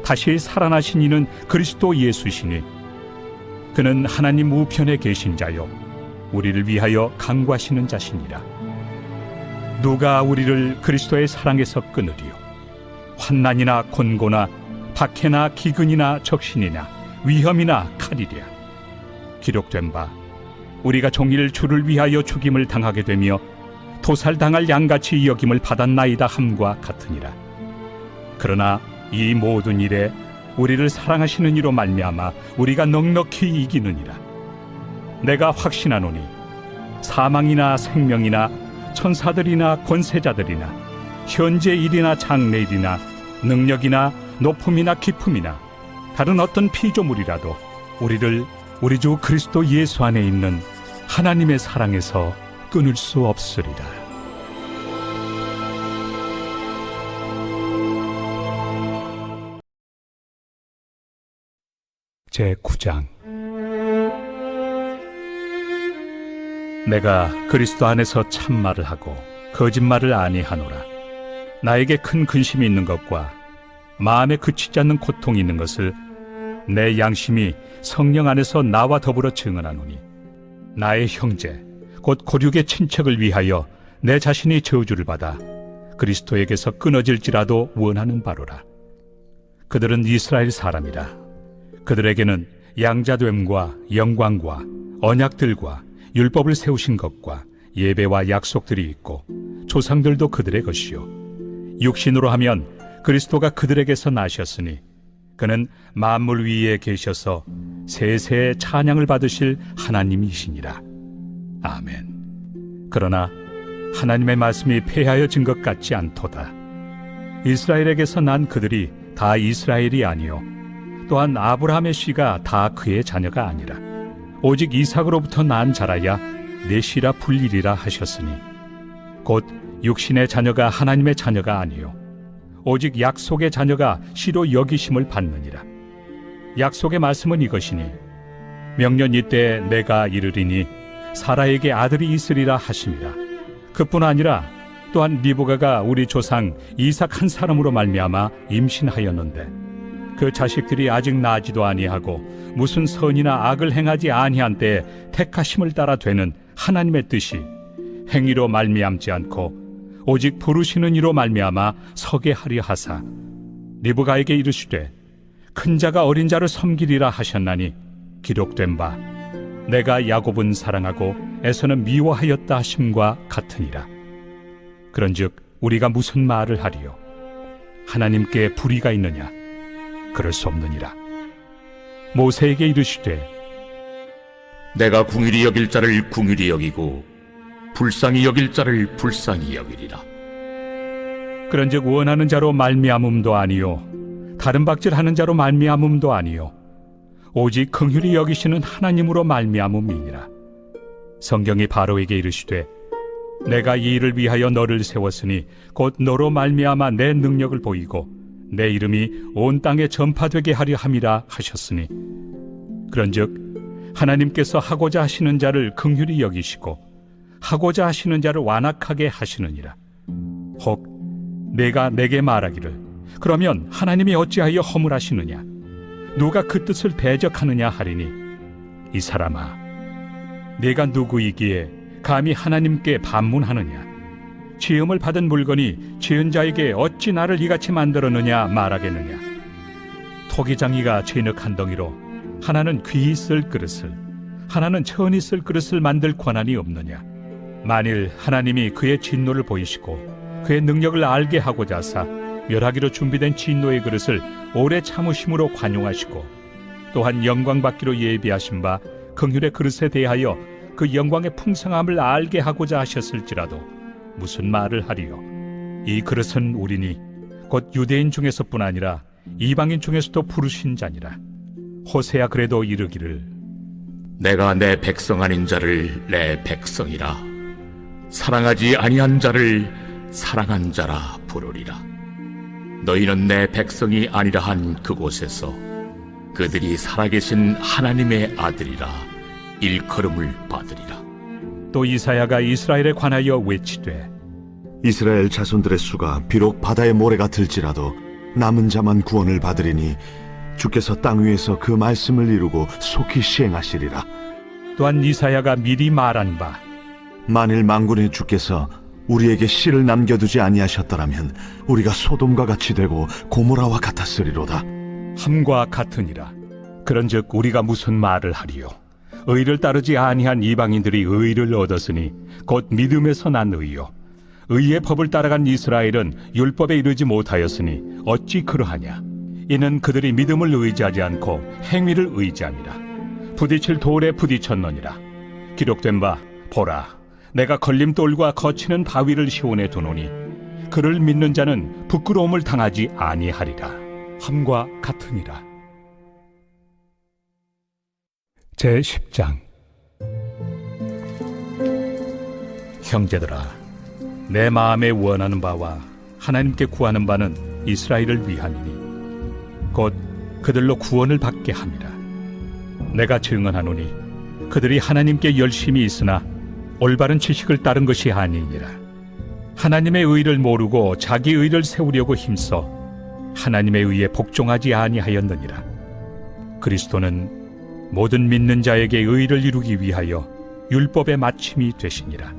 다시 살아나신 이는 그리스도 예수시니 그는 하나님 우편에 계신 자요 우리를 위하여 간구하시는 자시니라. 누가 우리를 그리스도의 사랑에서 끊으리요? 환난이나 곤고나 박해나 기근이나 적신이나 위험이나 칼이랴. 기록된 바 우리가 종일 주를 위하여 죽임을 당하게 되며 도살당할 양같이 여김을 받았나이다 함과 같으니라. 그러나 이 모든 일에 우리를 사랑하시는 이로 말미암아 우리가 넉넉히 이기느니라. 내가 확신하노니 사망이나 생명이나 천사들이나 권세자들이나 현재 일이나 장래 일이나 능력이나 높음이나 깊음이나 다른 어떤 피조물이라도 우리를 우리 주 그리스도 예수 안에 있는 하나님의 사랑에서 끊을 수 없으리라. 제 9장 내가 그리스도 안에서 참말을 하고 거짓말을 아니하노라. 나에게 큰 근심이 있는 것과 마음에 그치지 않는 고통이 있는 것을 내 양심이 성령 안에서 나와 더불어 증언하노니, 나의 형제 곧 고륙의 친척을 위하여 내 자신이 저주를 받아 그리스도에게서 끊어질지라도 원하는 바로라. 그들은 이스라엘 사람이라. 그들에게는 양자됨과 영광과 언약들과 율법을 세우신 것과 예배와 약속들이 있고 조상들도 그들의 것이요, 육신으로 하면 그리스도가 그들에게서 나셨으니 그는 만물 위에 계셔서 세세의 찬양을 받으실 하나님이시니라. 아멘. 그러나 하나님의 말씀이 폐하여진 것 같지 않도다. 이스라엘에게서 난 그들이 다 이스라엘이 아니요, 또한 아브라함의 씨가 다 그의 자녀가 아니라 오직 이삭으로부터 난 자라야 내 씨라 불리리라 하셨으니, 곧 육신의 자녀가 하나님의 자녀가 아니요 오직 약속의 자녀가 씨로 여기심을 받느니라. 약속의 말씀은 이것이니, 명년 이때에 내가 이르리니 사라에게 아들이 있으리라 하심이라. 그뿐 아니라 또한 리브가가 우리 조상 이삭 한 사람으로 말미암아 임신하였는데 그 자식들이 아직 나지도 아니하고 무슨 선이나 악을 행하지 아니한 때에 택하심을 따라 되는 하나님의 뜻이 행위로 말미암지 않고 오직 부르시는 이로 말미암아 서게 하려 하사 리브가에게 이르시되 큰 자가 어린 자를 섬기리라 하셨나니, 기록된 바 내가 야곱은 사랑하고 에서는 미워하였다 하심과 같으니라. 그런즉 우리가 무슨 말을 하리요? 하나님께 불의가 있느냐? 그럴 수 없느니라. 모세에게 이르시되 내가 궁일이 여길 자를 궁일이 여기고 불쌍히 여길 자를 불쌍히 여기리라. 그런즉 원하는 자로 말미암음도 아니요 다른 박질하는 자로 말미암음도 아니요 오직 긍휼히 여기시는 하나님으로 말미암음이니라. 성경이 바로에게 이르시되 내가 이 일을 위하여 너를 세웠으니 곧 너로 말미암아 내 능력을 보이고 내 이름이 온 땅에 전파되게 하려 함이라 하셨으니, 그런즉 하나님께서 하고자 하시는 자를 긍휼히 여기시고 하고자 하시는 자를 완악하게 하시느니라. 혹 내가 내게 말하기를 그러면 하나님이 어찌하여 허물하시느냐? 누가 그 뜻을 대적하느냐 하리니, 이 사람아, 내가 누구이기에 감히 하나님께 반문하느냐? 지음을 받은 물건이 지은 자에게 어찌 나를 이같이 만들었느냐 말하겠느냐? 토기장이가 진흙 한 덩이로 하나는 귀히 쓸 그릇을 하나는 천히 쓸 그릇을 만들 권한이 없느냐? 만일 하나님이 그의 진노를 보이시고 그의 능력을 알게 하고자 하사 멸하기로 준비된 진노의 그릇을 오래 참으심으로 관용하시고 또한 영광 받기로 예비하신 바 긍휼의 그릇에 대하여 그 영광의 풍성함을 알게 하고자 하셨을지라도 무슨 말을 하리요? 이 그릇은 우리니 곧 유대인 중에서뿐 아니라 이방인 중에서도 부르신 자니라. 호세야 그래도 이르기를 내가 내 백성 아닌 자를 내 백성이라, 사랑하지 아니한 자를 사랑한 자라 부르리라. 너희는 내 백성이 아니라 한 그곳에서 그들이 살아계신 하나님의 아들이라 일컬음을 받으리라. 또 이사야가 이스라엘에 관하여 외치되 이스라엘 자손들의 수가 비록 바다의 모래가 들지라도 남은 자만 구원을 받으리니 주께서 땅 위에서 그 말씀을 이루고 속히 시행하시리라. 또한 이사야가 미리 말한 바 만일 만군의 주께서 우리에게 씨를 남겨두지 아니하셨더라면 우리가 소돔과 같이 되고 고모라와 같았으리로다. 함과 같으니라. 그런즉 우리가 무슨 말을 하리요? 의를 따르지 아니한 이방인들이 의를 얻었으니 곧 믿음에서 난 의요, 의의 법을 따라간 이스라엘은 율법에 이르지 못하였으니 어찌 그러하냐? 이는 그들이 믿음을 의지하지 않고 행위를 의지함이라. 부딪힐 돌에 부딪혔느니라. 기록된 바 보라, 내가 걸림돌과 거치는 바위를 시온에 두노니 그를 믿는 자는 부끄러움을 당하지 아니하리라. 함과 같으니라. 제10장. 형제들아, 내 마음에 원하는 바와 하나님께 구하는 바는 이스라엘을 위함이니 곧 그들로 구원을 받게 함이라. 내가 증언하노니 그들이 하나님께 열심히 있으나 올바른 지식을 따른 것이 아니니라. 하나님의 의를 모르고 자기 의를 세우려고 힘써 하나님의 의에 복종하지 아니하였느니라. 그리스도는 모든 믿는 자에게 의를 이루기 위하여 율법의 마침이 되시니라.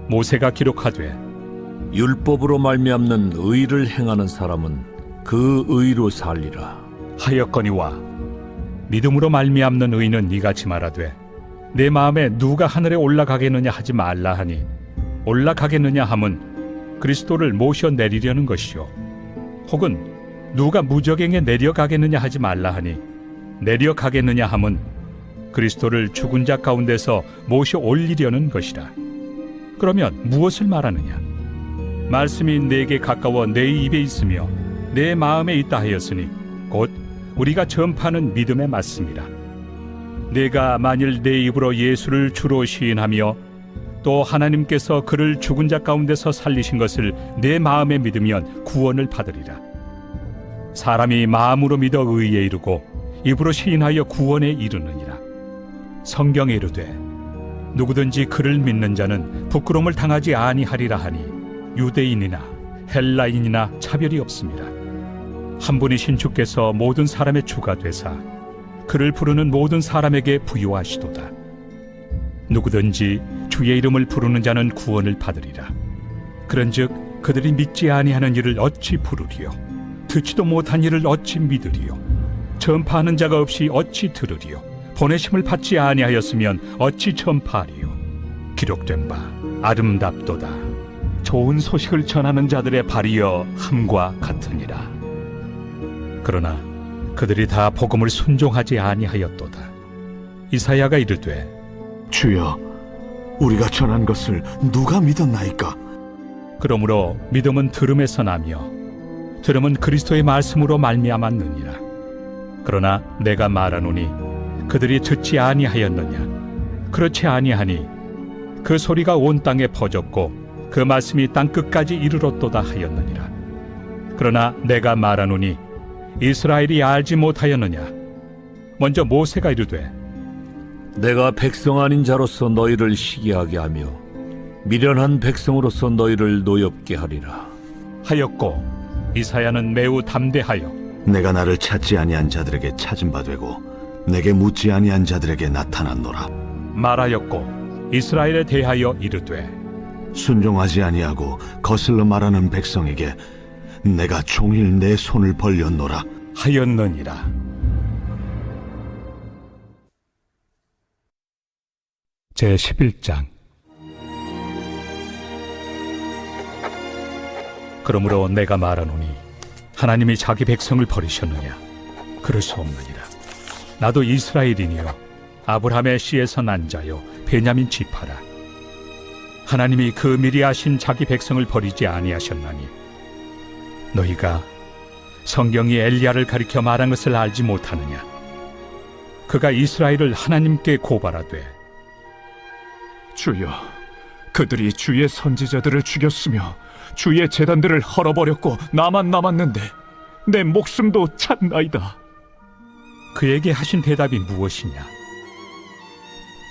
모세가 기록하되 율법으로 말미암는 의를 행하는 사람은 그 의로 살리라. 하였거니와 믿음으로 말미암는 의는 이같이 말하되 내 마음에 누가 하늘에 올라가겠느냐 하지 말라 하니 올라가겠느냐 함은 그리스도를 모셔 내리려는 것이요 혹은 누가 무저갱에 내려가겠느냐 하지 말라 하니 내려가겠느냐 함은 그리스도를 죽은 자 가운데서 모셔 올리려는 것이라. 그러면 무엇을 말하느냐? 말씀이 내게 가까워 내 입에 있으며 내 마음에 있다 하였으니 곧 우리가 전파하는 믿음의 말씀이라. 내가 만일 내 입으로 예수를 주로 시인하며 또 하나님께서 그를 죽은 자 가운데서 살리신 것을 내 마음에 믿으면 구원을 받으리라. 사람이 마음으로 믿어 의에 이르고 입으로 시인하여 구원에 이르느니라. 성경에 이르되 누구든지 그를 믿는 자는 부끄러움을 당하지 아니하리라 하니 유대인이나 헬라인이나 차별이 없습니다. 한 분이신 주께서 모든 사람의 주가 되사 그를 부르는 모든 사람에게 부요하시도다. 누구든지 주의 이름을 부르는 자는 구원을 받으리라. 그런즉 그들이 믿지 아니하는 일을 어찌 부르리요? 듣지도 못한 일을 어찌 믿으리요? 전파하는 자가 없이 어찌 들으리요? 보내심을 받지 아니하였으면 어찌 전파하리요? 기록된 바 아름답도다. 좋은 소식을 전하는 자들의 발이여 함과 같으니라. 그러나 그들이 다 복음을 순종하지 아니하였도다. 이사야가 이르되 주여, 우리가 전한 것을 누가 믿었나이까? 그러므로 믿음은 들음에서 나며 들음은 그리스도의 말씀으로 말미암았느니라. 그러나 내가 말하노니 그들이 듣지 아니하였느냐? 그렇지 아니하니 그 소리가 온 땅에 퍼졌고 그 말씀이 땅 끝까지 이르렀도다 하였느니라. 그러나 내가 말하노니 이스라엘이 알지 못하였느냐? 먼저 모세가 이르되 내가 백성 아닌 자로서 너희를 시기하게 하며 미련한 백성으로서 너희를 노엽게 하리라. 하였고 이사야는 매우 담대하여 내가 나를 찾지 아니한 자들에게 찾은 바 되고 내게 묻지 아니한 자들에게 나타났노라. 말하였고 이스라엘에 대하여 이르되 순종하지 아니하고 거슬러 말하는 백성에게 내가 종일 내 손을 벌렸노라 하였느니라. 제11장. 그러므로 내가 말하노니 하나님이 자기 백성을 버리셨느냐? 그럴 수 없느니라. 나도 이스라엘이니요 아브라함의 씨에서 난 자요 베냐민 지파라. 하나님이 그 미리 아신 자기 백성을 버리지 아니하셨나니 너희가 성경이 엘리야를 가리켜 말한 것을 알지 못하느냐? 그가 이스라엘을 하나님께 고발하되 주여, 그들이 주의 선지자들을 죽였으며 주의 제단들을 헐어버렸고 나만 남았는데 내 목숨도 찼나이다. 그에게 하신 대답이 무엇이냐?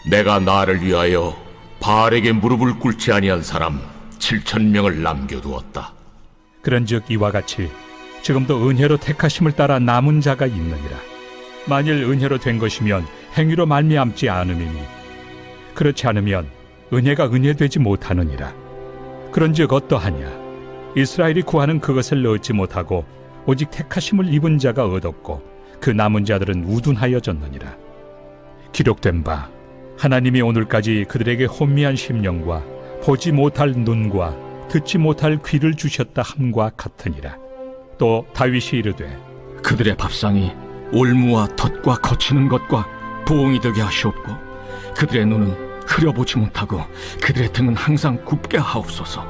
내가 나를 위하여 바알에게 무릎을 꿇지 아니한 사람 7,000명을 남겨두었다. 그런즉 이와 같이 지금도 은혜로 택하심을 따라 남은 자가 있느니라. 만일 은혜로 된 것이면 행위로 말미암지 않음이니 그렇지 않으면 은혜가 은혜되지 못하느니라. 그런즉 어떠하냐? 이스라엘이 구하는 그것을 얻지 못하고 오직 택하심을 입은 자가 얻었고 그 남은 자들은 우둔하여졌느니라. 기록된 바 하나님이 오늘까지 그들에게 혼미한 심령과 보지 못할 눈과 듣지 못할 귀를 주셨다 함과 같으니라. 또 다윗이 이르되 그들의 밥상이 올무와 덫과 거치는 것과 부엉이 되게 하시옵고 그들의 눈은 흐려보지 못하고 그들의 등은 항상 굽게 하옵소서.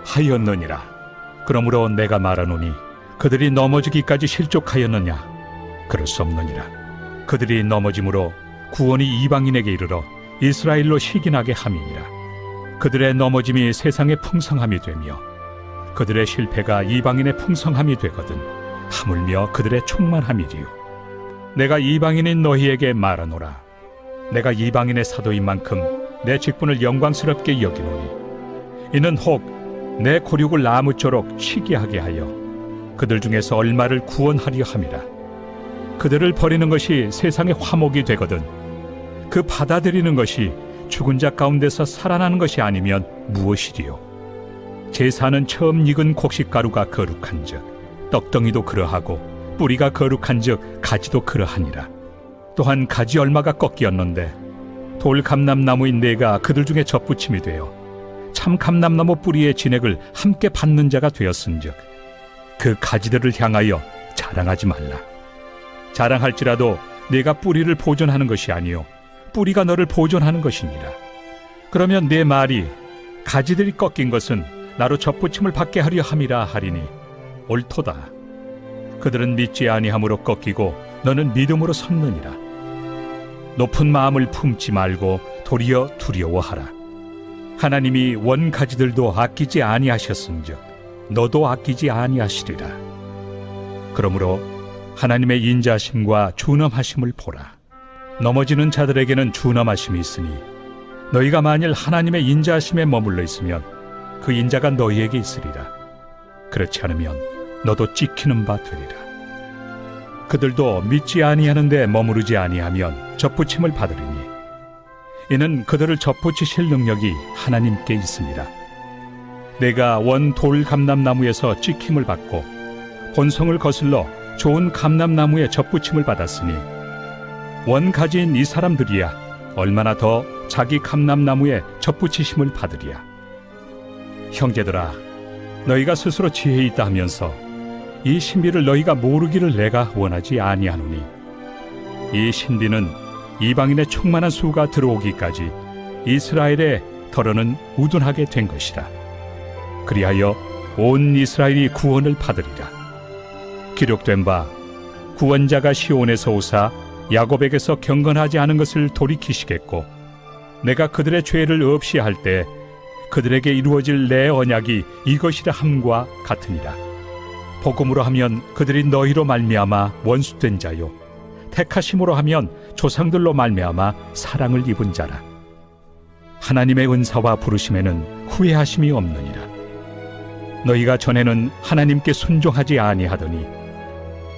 하였느니라. 그러므로 내가 말하노니 그들이 넘어지기까지 실족하였느냐? 그럴 수 없느니라. 그들이 넘어짐으로 구원이 이방인에게 이르러 이스라엘로 시기나게 함이니라. 그들의 넘어짐이 세상의 풍성함이 되며 그들의 실패가 이방인의 풍성함이 되거든 하물며 그들의 충만함이리요. 내가 이방인인 너희에게 말하노라. 내가 이방인의 사도인 만큼 내 직분을 영광스럽게 여기노니 이는 혹 내 고륙을 나무쪼록 희귀하게 하여 그들 중에서 얼마를 구원하려 함이라. 그들을 버리는 것이 세상의 화목이 되거든 그 받아들이는 것이 죽은 자 가운데서 살아나는 것이 아니면 무엇이리요? 제사는 처음 익은 곡식가루가 거룩한즉 떡덩이도 그러하고 뿌리가 거룩한즉 가지도 그러하니라. 또한 가지 얼마가 꺾이었는데 돌 감람나무인 내가 그들 중에 접붙임이 되어 참 감람나무 뿌리의 진액을 함께 받는 자가 되었은즉 그 가지들을 향하여 자랑하지 말라. 자랑할지라도 내가 뿌리를 보존하는 것이 아니요 뿌리가 너를 보존하는 것이니라. 그러면 내 말이 가지들이 꺾인 것은 나로 접붙임을 받게 하려 함이라 하리니 옳도다. 그들은 믿지 아니함으로 꺾이고 너는 믿음으로 섰느니라. 높은 마음을 품지 말고 도리어 두려워하라. 하나님이 원 가지들도 아끼지 아니하셨은즉 너도 아끼지 아니하시리라. 그러므로 하나님의 인자하심과 준엄하심을 보라. 넘어지는 자들에게는 준엄하심이 있으니 너희가 만일 하나님의 인자하심에 머물러 있으면 그 인자가 너희에게 있으리라. 그렇지 않으면 너도 찍히는 바 되리라. 그들도 믿지 아니하는데 머무르지 아니하면 접붙임을 받으리니 이는 그들을 접붙이실 능력이 하나님께 있습니다. 내가 원 돌 감람나무에서 찍힘을 받고 본성을 거슬러 좋은 감람나무에 접붙임을 받았으니 원 가지인 이 사람들이야 얼마나 더 자기 감람나무에 접붙이심을 받으리야. 형제들아, 너희가 스스로 지혜 있다 하면서 이 신비를 너희가 모르기를 내가 원하지 아니하노니 이 신비는 이방인의 충만한 수가 들어오기까지 이스라엘의 덜어는 우둔하게 된 것이라. 그리하여 온 이스라엘이 구원을 받으리라. 기록된 바 구원자가 시온에서 오사 야곱에게서 경건하지 않은 것을 돌이키시겠고 내가 그들의 죄를 없이 할 때 그들에게 이루어질 내 언약이 이것이라 함과 같으니라. 복음으로 하면 그들이 너희로 말미암아 원수된 자요 택하심으로 하면 조상들로 말미암아 사랑을 입은 자라. 하나님의 은사와 부르심에는 후회하심이 없느니라. 너희가 전에는 하나님께 순종하지 아니하더니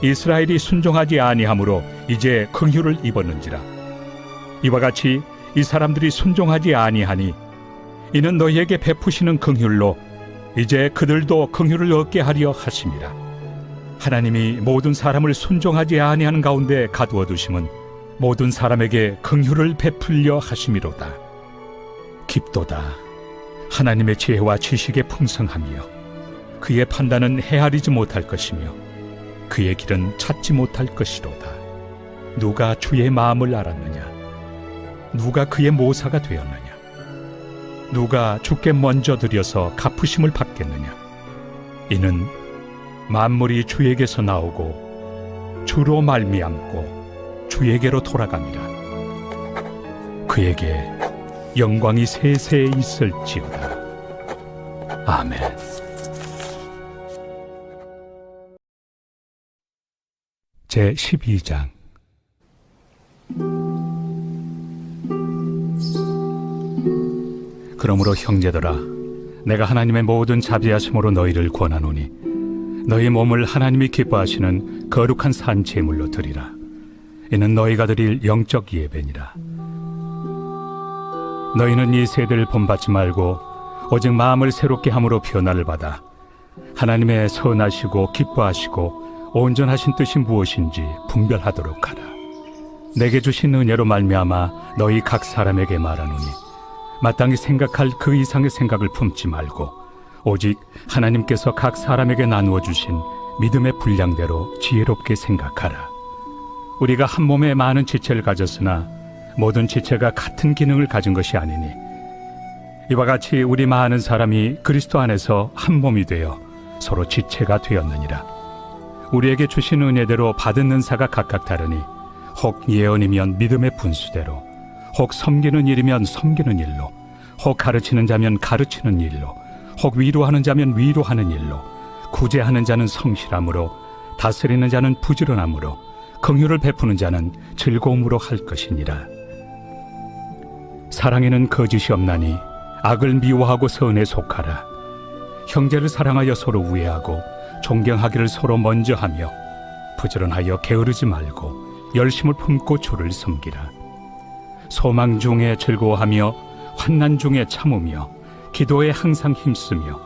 이스라엘이 순종하지 아니하므로 이제 긍휼을 입었는지라. 이와 같이 이 사람들이 순종하지 아니하니 이는 너희에게 베푸시는 긍휼로 이제 그들도 긍휼을 얻게 하려 하심이라. 하나님이 모든 사람을 순종하지 아니하는 가운데 가두어 두심은 모든 사람에게 긍휼을 베풀려 하심이로다. 깊도다. 하나님의 지혜와 지식의 풍성하며 그의 판단은 헤아리지 못할 것이며 그의 길은 찾지 못할 것이로다. 누가 주의 마음을 알았느냐? 누가 그의 모사가 되었느냐? 누가 주께 먼저 드려서 갚으심을 받겠느냐? 이는 만물이 주에게서 나오고 주로 말미암고 주에게로 돌아갑니다. 그에게 영광이 세세에 있을지어다. 아멘. 제 12장. 그러므로 형제들아, 내가 하나님의 모든 자비하심으로 너희를 권하노니 너희 몸을 하나님이 기뻐하시는 거룩한 산 제물로 드리라. 이는 너희가 드릴 영적 예배니라. 너희는 이 세대를 본받지 말고 오직 마음을 새롭게 함으로 변화를 받아 하나님의 선하시고 기뻐하시고 온전하신 뜻이 무엇인지 분별하도록 하라. 내게 주신 은혜로 말미암아 너희 각 사람에게 말하노니 마땅히 생각할 그 이상의 생각을 품지 말고 오직 하나님께서 각 사람에게 나누어 주신 믿음의 분량대로 지혜롭게 생각하라. 우리가 한 몸에 많은 지체를 가졌으나 모든 지체가 같은 기능을 가진 것이 아니니 이와 같이 우리 많은 사람이 그리스도 안에서 한 몸이 되어 서로 지체가 되었느니라. 우리에게 주신 은혜대로 받은 은사가 각각 다르니 혹 예언이면 믿음의 분수대로, 혹 섬기는 일이면 섬기는 일로, 혹 가르치는 자면 가르치는 일로, 혹 위로하는 자면 위로하는 일로, 구제하는 자는 성실함으로, 다스리는 자는 부지런함으로, 긍휼을 베푸는 자는 즐거움으로 할 것이니라. 사랑에는 거짓이 없나니 악을 미워하고 선에 속하라. 형제를 사랑하여 서로 우애하고 존경하기를 서로 먼저 하며 부지런하여 게으르지 말고 열심을 품고 주를 섬기라. 소망 중에 즐거워하며 환난 중에 참으며 기도에 항상 힘쓰며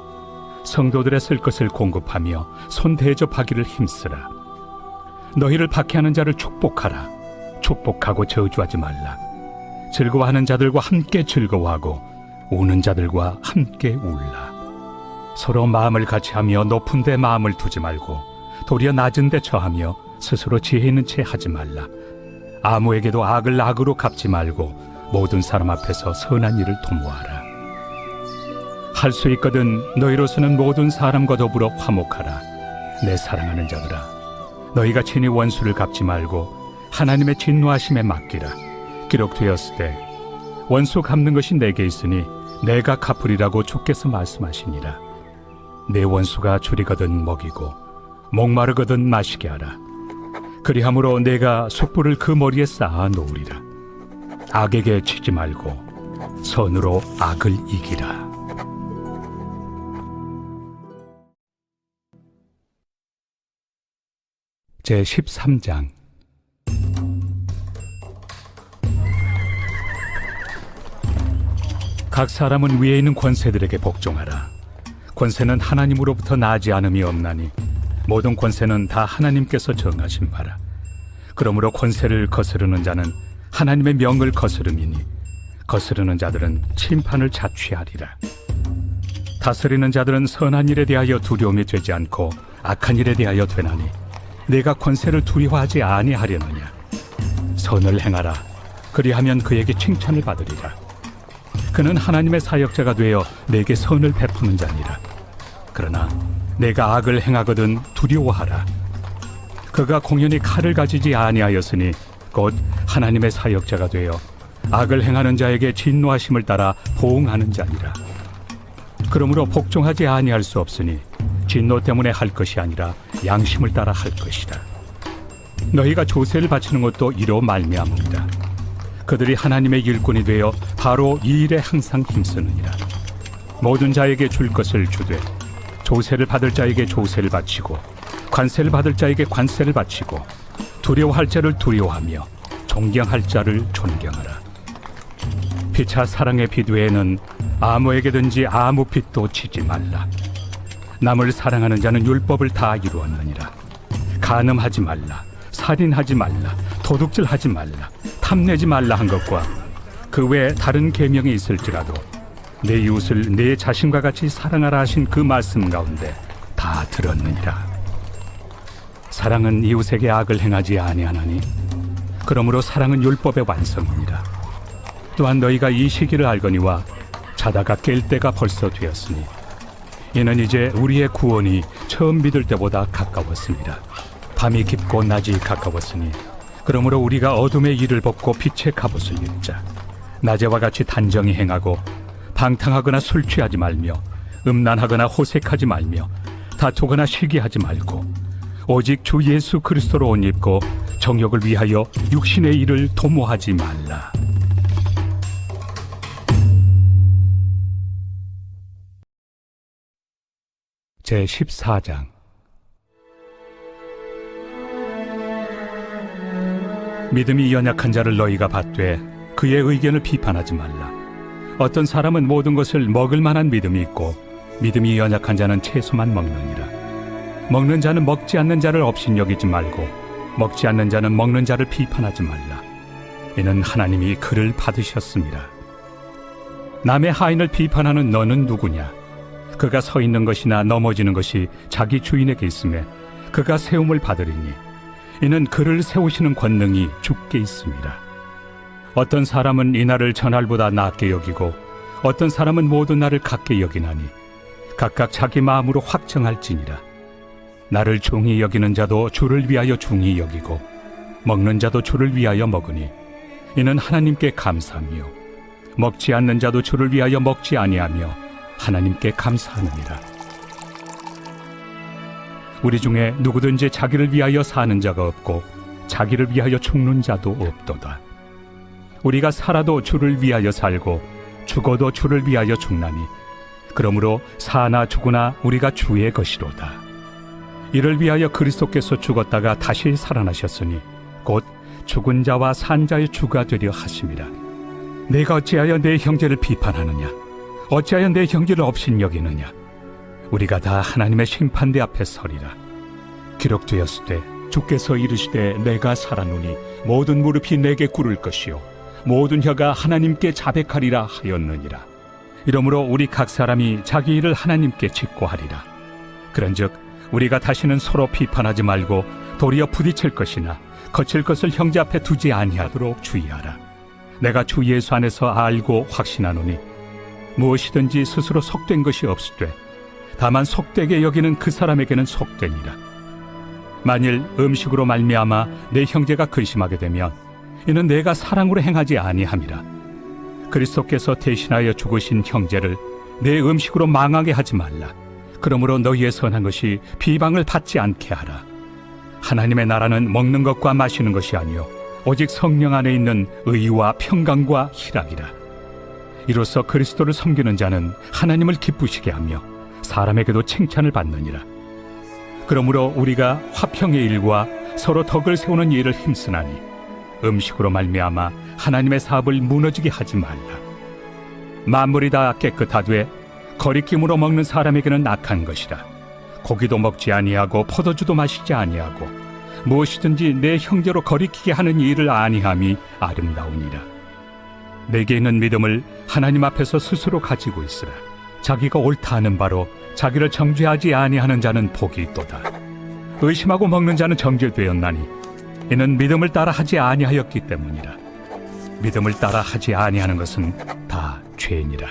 성도들의 쓸 것을 공급하며 손 대접하기를 힘쓰라. 너희를 박해하는 자를 축복하라. 축복하고 저주하지 말라. 즐거워하는 자들과 함께 즐거워하고 우는 자들과 함께 울라. 서로 마음을 같이하며 높은 데 마음을 두지 말고 도리어 낮은 데 처하며 스스로 지혜 있는 채 하지 말라. 아무에게도 악을 악으로 갚지 말고 모든 사람 앞에서 선한 일을 도모하라. 할 수 있거든 너희로서는 모든 사람과 더불어 화목하라. 내 사랑하는 자들아, 너희가 친히 원수를 갚지 말고 하나님의 진노하심에 맡기라. 기록되었을 때 원수 갚는 것이 내게 있으니 내가 갚으리라고 주께서 말씀하시니라. 내 원수가 줄이거든 먹이고 목마르거든 마시게 하라. 그리함으로 내가 숯불을 그 머리에 쌓아 놓으리라. 악에게 치지 말고 선으로 악을 이기라. 제13장. 각 사람은 위에 있는 권세들에게 복종하라. 권세는 하나님으로부터 나지 않음이 없나니 모든 권세는 다 하나님께서 정하신 바라. 그러므로 권세를 거스르는 자는 하나님의 명을 거스름이니 거스르는 자들은 심판을 자취하리라. 다스리는 자들은 선한 일에 대하여 두려움이 되지 않고 악한 일에 대하여 되나니 내가 권세를 두려워하지 아니하려느냐. 선을 행하라. 그리하면 그에게 칭찬을 받으리라. 그는 하나님의 사역자가 되어 내게 선을 베푸는 자니라. 그러나 내가 악을 행하거든 두려워하라. 그가 공연히 칼을 가지지 아니하였으니 곧 하나님의 사역자가 되어 악을 행하는 자에게 진노하심을 따라 보응하는 자니라. 그러므로 복종하지 아니할 수 없으니 진노 때문에 할 것이 아니라 양심을 따라 할 것이다. 너희가 조세를 바치는 것도 이로 말미암음이다. 그들이 하나님의 일꾼이 되어 바로 이 일에 항상 힘쓰느니라. 모든 자에게 줄 것을 주되 조세를 받을 자에게 조세를 바치고 관세를 받을 자에게 관세를 바치고 두려워할 자를 두려워하며 존경할 자를 존경하라. 피차 사랑의 빛 외에는 아무에게든지 아무 빛도 치지 말라. 남을 사랑하는 자는 율법을 다 이루었느니라. 간음하지 말라, 살인하지 말라, 도둑질하지 말라, 탐내지 말라 한 것과 그 외에 다른 계명이 있을지라도 내 이웃을 내 자신과 같이 사랑하라 하신 그 말씀 가운데 다 들었느니라. 사랑은 이웃에게 악을 행하지 아니하나니 그러므로 사랑은 율법의 완성이니라. 또한 너희가 이 시기를 알거니와 자다가 깰 때가 벌써 되었으니 이는 이제 우리의 구원이 처음 믿을 때보다 가까웠습니다. 밤이 깊고 낮이 가까웠으니 그러므로 우리가 어둠의 일을 벗고 빛의 갑옷을 입자. 낮에와 같이 단정히 행하고 방탕하거나 술 취하지 말며 음란하거나 호색하지 말며 다투거나 시기하지 말고 오직 주 예수 그리스도로 옷 입고 정욕을 위하여 육신의 일을 도모하지 말라. 제14장. 믿음이 연약한 자를 너희가 받되 그의 의견을 비판하지 말라. 어떤 사람은 모든 것을 먹을 만한 믿음이 있고 믿음이 연약한 자는 채소만 먹느니라. 먹는 자는 먹지 않는 자를 업신여기지 말고 먹지 않는 자는 먹는 자를 비판하지 말라. 이는 하나님이 그를 받으셨습니다. 남의 하인을 비판하는 너는 누구냐? 그가 서 있는 것이나 넘어지는 것이 자기 주인에게 있음에 그가 세움을 받으리니 이는 그를 세우시는 권능이 주께 있습니다. 어떤 사람은 이 날을 전날보다 낮게 여기고 어떤 사람은 모든 날을 같게 여기나니 각각 자기 마음으로 확정할지니라. 나를 중히 여기는 자도 주를 위하여 중히 여기고 먹는 자도 주를 위하여 먹으니 이는 하나님께 감사하며 먹지 않는 자도 주를 위하여 먹지 아니하며 하나님께 감사하느니라. 우리 중에 누구든지 자기를 위하여 사는 자가 없고 자기를 위하여 죽는 자도 없도다. 우리가 살아도 주를 위하여 살고 죽어도 주를 위하여 죽나니 그러므로 사나 죽으나 우리가 주의 것이로다. 이를 위하여 그리스도께서 죽었다가 다시 살아나셨으니 곧 죽은 자와 산 자의 주가 되려 하심이라. 내가 어찌하여 내 형제를 비판하느냐? 어찌하여 내 형제를 업신여기느냐? 우리가 다 하나님의 심판대 앞에 서리라. 기록되었으되 주께서 이르시되 내가 살아노니 모든 무릎이 내게 꿇을 것이요 모든 혀가 하나님께 자백하리라 하였느니라. 이러므로 우리 각 사람이 자기 일을 하나님께 직고하리라. 그런즉 우리가 다시는 서로 비판하지 말고 도리어 부딪힐 것이나 거칠 것을 형제 앞에 두지 아니하도록 주의하라. 내가 주 예수 안에서 알고 확신하노니 무엇이든지 스스로 속된 것이 없으되 다만 속되게 여기는 그 사람에게는 속되니라. 만일 음식으로 말미암아 내 형제가 근심하게 되면 이는 내가 사랑으로 행하지 아니함이라. 그리스도께서 대신하여 죽으신 형제를 내 음식으로 망하게 하지 말라. 그러므로 너희의 선한 것이 비방을 받지 않게 하라. 하나님의 나라는 먹는 것과 마시는 것이 아니요 오직 성령 안에 있는 의와 평강과 희락이라. 이로써 그리스도를 섬기는 자는 하나님을 기쁘시게 하며 사람에게도 칭찬을 받느니라. 그러므로 우리가 화평의 일과 서로 덕을 세우는 일을 힘쓰나니 음식으로 말미암아 하나님의 사업을 무너지게 하지 말라. 만물이 다 깨끗하되 거리낌으로 먹는 사람에게는 악한 것이라. 고기도 먹지 아니하고 포도주도 마시지 아니하고 무엇이든지 내 형제로 거리키게 하는 일을 아니함이 아름다우니라. 내게 있는 믿음을 하나님 앞에서 스스로 가지고 있으라. 자기가 옳다 하는 바로 자기를 정죄하지 아니하는 자는 복이 있도다. 의심하고 먹는 자는 정죄되었나니 이는 믿음을 따라 하지 아니하였기 때문이라. 믿음을 따라 하지 아니하는 것은 다 죄니라.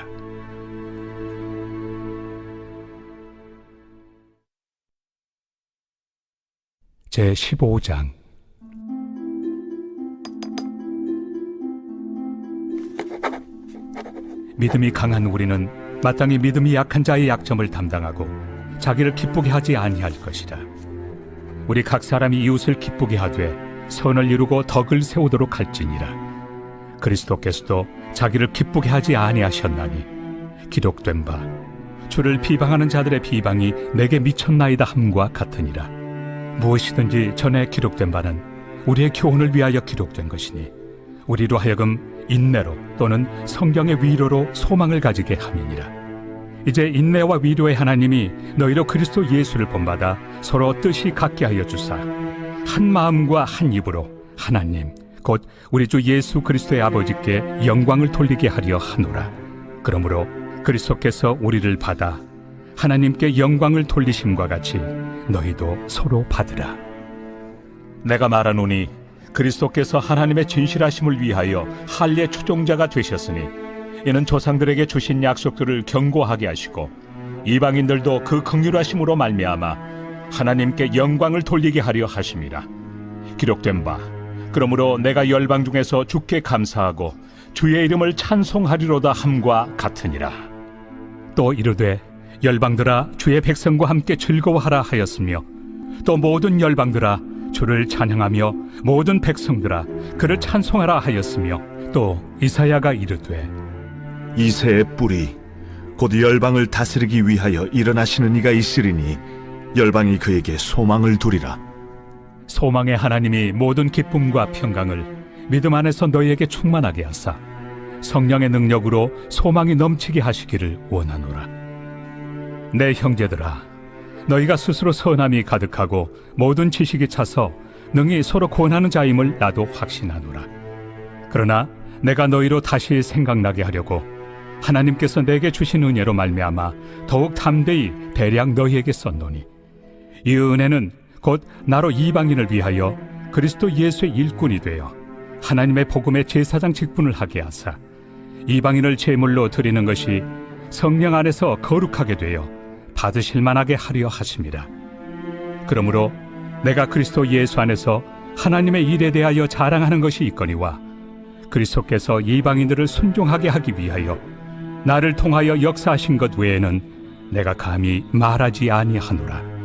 제 15장. 믿음이 강한 우리는 마땅히 믿음이 약한 자의 약점을 담당하고 자기를 기쁘게 하지 아니할 것이라. 우리 각 사람이 이웃을 기쁘게 하되 선을 이루고 덕을 세우도록 할지니라. 그리스도께서도 자기를 기쁘게 하지 아니하셨나니 기록된 바 주를 비방하는 자들의 비방이 내게 미쳤나이다 함과 같으니라. 무엇이든지 전에 기록된 바는 우리의 교훈을 위하여 기록된 것이니 우리로 하여금 인내로 또는 성경의 위로로 소망을 가지게 함이니라. 이제 인내와 위로의 하나님이 너희로 그리스도 예수를 본받아 서로 뜻이 같게 하여 주사 한 마음과 한 입으로 하나님 곧 우리 주 예수 그리스도의 아버지께 영광을 돌리게 하려 하노라. 그러므로 그리스도께서 우리를 받아 하나님께 영광을 돌리심과 같이 너희도 서로 받으라. 내가 말하노니 그리스도께서 하나님의 진실하심을 위하여 할례 추종자가 되셨으니 이는 조상들에게 주신 약속들을 견고하게 하시고 이방인들도 그 긍휼하심으로 말미암아 하나님께 영광을 돌리게 하려 하심이라. 기록된 바 그러므로 내가 열방 중에서 주께 감사하고 주의 이름을 찬송하리로다 함과 같으니라. 또 이르되 열방들아 주의 백성과 함께 즐거워하라 하였으며 또 모든 열방들아 주를 찬양하며 모든 백성들아 그를 찬송하라 하였으며 또 이사야가 이르되 이새의 뿌리 곧 열방을 다스리기 위하여 일어나시는 이가 있으리니 열방이 그에게 소망을 두리라. 소망의 하나님이 모든 기쁨과 평강을 믿음 안에서 너희에게 충만하게 하사 성령의 능력으로 소망이 넘치게 하시기를 원하노라. 내 형제들아 너희가 스스로 선함이 가득하고 모든 지식이 차서 능히 서로 권하는 자임을 나도 확신하노라. 그러나 내가 너희로 다시 생각나게 하려고 하나님께서 내게 주신 은혜로 말미암아 더욱 담대히 대략 너희에게 썼노니 이 은혜는 곧 나로 이방인을 위하여 그리스도 예수의 일꾼이 되어 하나님의 복음의 제사장 직분을 하게 하사 이방인을 제물로 드리는 것이 성령 안에서 거룩하게 되어 받으실 만하게 하려 하심이라. 그러므로 내가 그리스도 예수 안에서 하나님의 일에 대하여 자랑하는 것이 있거니와 그리스도께서 이방인들을 순종하게 하기 위하여 나를 통하여 역사하신 것 외에는 내가 감히 말하지 아니하노라.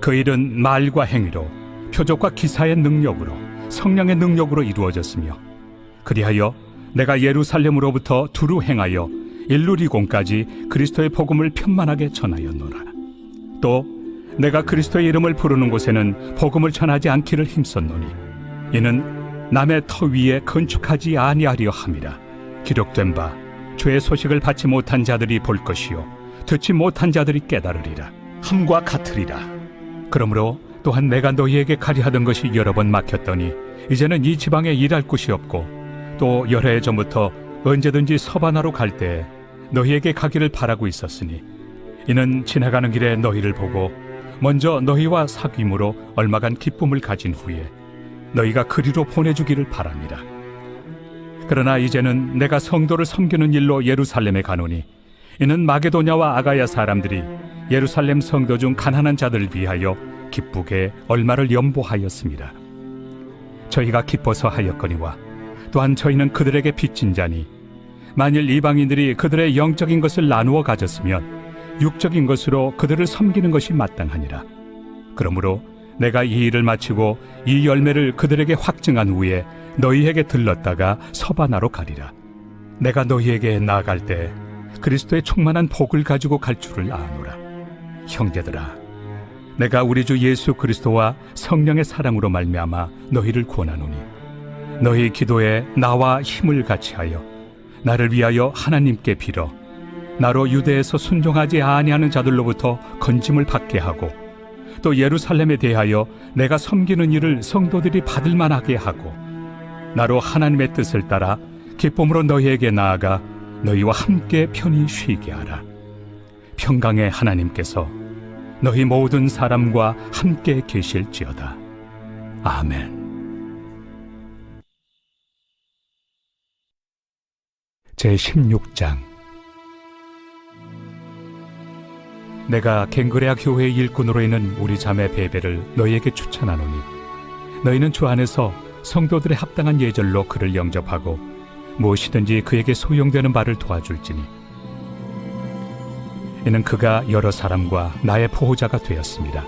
그 일은 말과 행위로 표적과 기사의 능력으로 성령의 능력으로 이루어졌으며 그리하여 내가 예루살렘으로부터 두루 행하여 일루리곤까지 그리스도의 복음을 편만하게 전하였노라. 또 내가 그리스도의 이름을 부르는 곳에는 복음을 전하지 않기를 힘썼노니 이는 남의 터 위에 건축하지 아니하려 함이라. 기록된 바 죄의 소식을 받지 못한 자들이 볼 것이요 듣지 못한 자들이 깨달으리라 함과 같으리라. 그러므로 또한 내가 너희에게 가려 하던 것이 여러 번 막혔더니 이제는 이 지방에 일할 곳이 없고 또 여러 해 전부터 언제든지 서바나로 갈 때 너희에게 가기를 바라고 있었으니 이는 지나가는 길에 너희를 보고 먼저 너희와 사귐으로 얼마간 기쁨을 가진 후에 너희가 그리로 보내주기를 바랍니다. 그러나 이제는 내가 성도를 섬기는 일로 예루살렘에 가노니 이는 마게도냐와 아가야 사람들이 예루살렘 성도 중 가난한 자들을 위하여 기쁘게 얼마를 연보하였습니다. 저희가 기뻐서 하였거니와 또한 저희는 그들에게 빚진 자니 만일 이방인들이 그들의 영적인 것을 나누어 가졌으면 육적인 것으로 그들을 섬기는 것이 마땅하니라. 그러므로 내가 이 일을 마치고 이 열매를 그들에게 확증한 후에 너희에게 들렀다가 서바나로 가리라. 내가 너희에게 나아갈 때 그리스도의 충만한 복을 가지고 갈 줄을 아노라. 형제들아, 내가 우리 주 예수 그리스도와 성령의 사랑으로 말미암아 너희를 권하노니 너희 기도에 나와 힘을 같이하여 나를 위하여 하나님께 빌어 나로 유대에서 순종하지 아니하는 자들로부터 건짐을 받게 하고 또 예루살렘에 대하여 내가 섬기는 일을 성도들이 받을 만하게 하고 나로 하나님의 뜻을 따라 기쁨으로 너희에게 나아가 너희와 함께 편히 쉬게 하라. 평강의 하나님께서 너희 모든 사람과 함께 계실지어다. 아멘. 제16장. 내가 갱그레아 교회의 일꾼으로 있는 우리 자매 베베를 너희에게 추천하노니 너희는 주 안에서 성도들의 합당한 예절로 그를 영접하고 무엇이든지 그에게 소용되는 바를 도와줄지니 이는 그가 여러 사람과 나의 보호자가 되었습니다.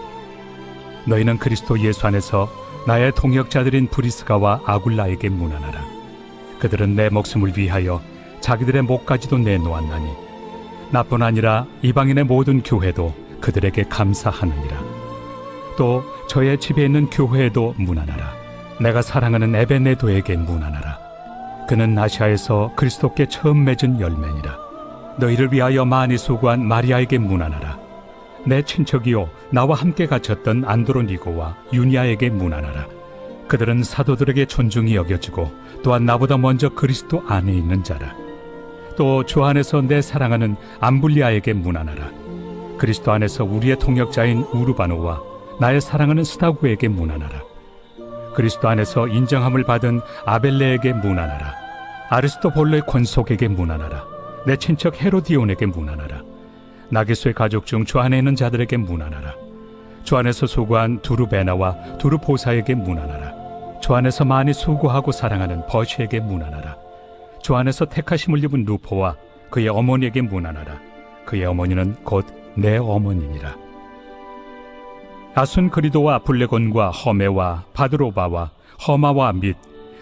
너희는 그리스도 예수 안에서 나의 동역자들인 브리스가와 아굴라에게 문안하라. 그들은 내 목숨을 위하여 자기들의 목까지도 내놓았나니 나뿐 아니라 이방인의 모든 교회도 그들에게 감사하느니라. 또 저의 집에 있는 교회에도 문안하라. 내가 사랑하는 에베네도에게 문안하라. 그는 아시아에서 그리스도께 처음 맺은 열매니라. 너희를 위하여 많이 수고한 마리아에게 문안하라. 내 친척이요 나와 함께 갇혔던 안드로니고와 유니아에게 문안하라. 그들은 사도들에게 존중이 여겨지고 또한 나보다 먼저 그리스도 안에 있는 자라. 또 주 안에서 내 사랑하는 암블리아에게 문안하라. 그리스도 안에서 우리의 동역자인 우르바노와 나의 사랑하는 스다구에게 문안하라. 그리스도 안에서 인정함을 받은 아벨레에게 문안하라. 아리스토볼로의 권속에게 문안하라. 내 친척 헤로디온에게 문안하라. 나게소의 가족 중 주 안에 있는 자들에게 문안하라. 주 안에서 수고한 두루베나와 두루보사에게 문안하라. 주 안에서 많이 수고하고 사랑하는 버시에게 문안하라. 주 안에서 택하심을 입은 루포와 그의 어머니에게 문안하라. 그의 어머니는 곧 내 어머니니라. 아순그리도와 블레곤과 허메와 바드로바와 허마와 및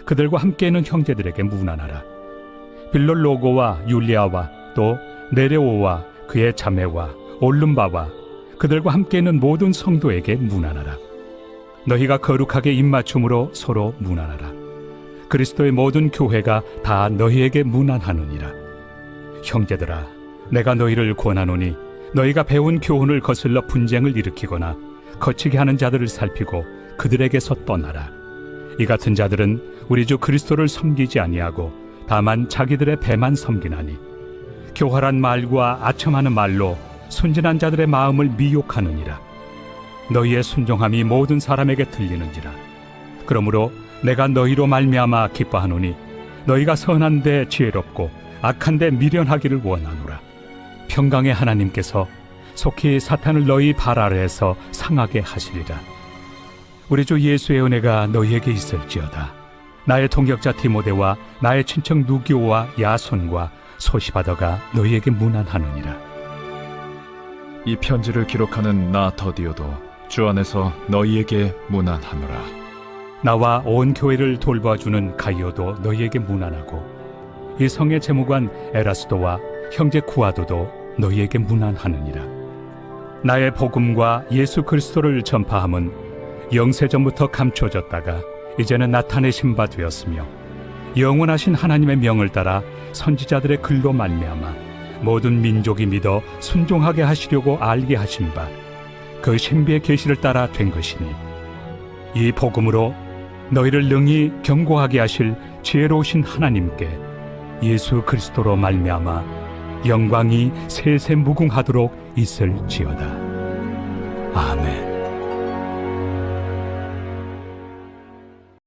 그들과 함께 있는 형제들에게 문안하라. 빌롤로고와 율리아와 또 네레오와 그의 자매와 올름바와 그들과 함께 있는 모든 성도에게 문안하라. 너희가 거룩하게 입맞춤으로 서로 문안하라. 그리스도의 모든 교회가 다 너희에게 문안하느니라. 형제들아, 내가 너희를 권하노니 너희가 배운 교훈을 거슬러 분쟁을 일으키거나 거치게 하는 자들을 살피고 그들에게서 떠나라. 이 같은 자들은 우리 주 그리스도를 섬기지 아니하고 다만 자기들의 배만 섬기나니 교활한 말과 아첨하는 말로 순진한 자들의 마음을 미혹하느니라. 너희의 순종함이 모든 사람에게 들리는지라. 그러므로 내가 너희로 말미암아 기뻐하노니 너희가 선한데 지혜롭고 악한데 미련하기를 원하노라. 평강의 하나님께서 속히 사탄을 너희 발 아래에서 상하게 하시리라. 우리 주 예수의 은혜가 너희에게 있을지어다. 나의 동역자 디모데와 나의 친척 누기오와 야손과 소시바더가 너희에게 문안하느니라. 이 편지를 기록하는 나 더디오도 주 안에서 너희에게 문안하노라. 나와 온 교회를 돌봐주는 가이오도 너희에게 문안하고 이 성의 재무관 에라스도와 형제 구아도도 너희에게 문안하느니라. 나의 복음과 예수 그리스도를 전파함은 영세전부터 감춰졌다가 이제는 나타내신 바 되었으며 영원하신 하나님의 명을 따라 선지자들의 글로 말미암아 모든 민족이 믿어 순종하게 하시려고 알게 하신 바 그 신비의 계시를 따라 된 것이니 이 복음으로 너희를 능히 경고하게 하실 지혜로우신 하나님께 예수 그리스도로 말미암아 영광이 세세 무궁하도록 있을지어다. 아멘.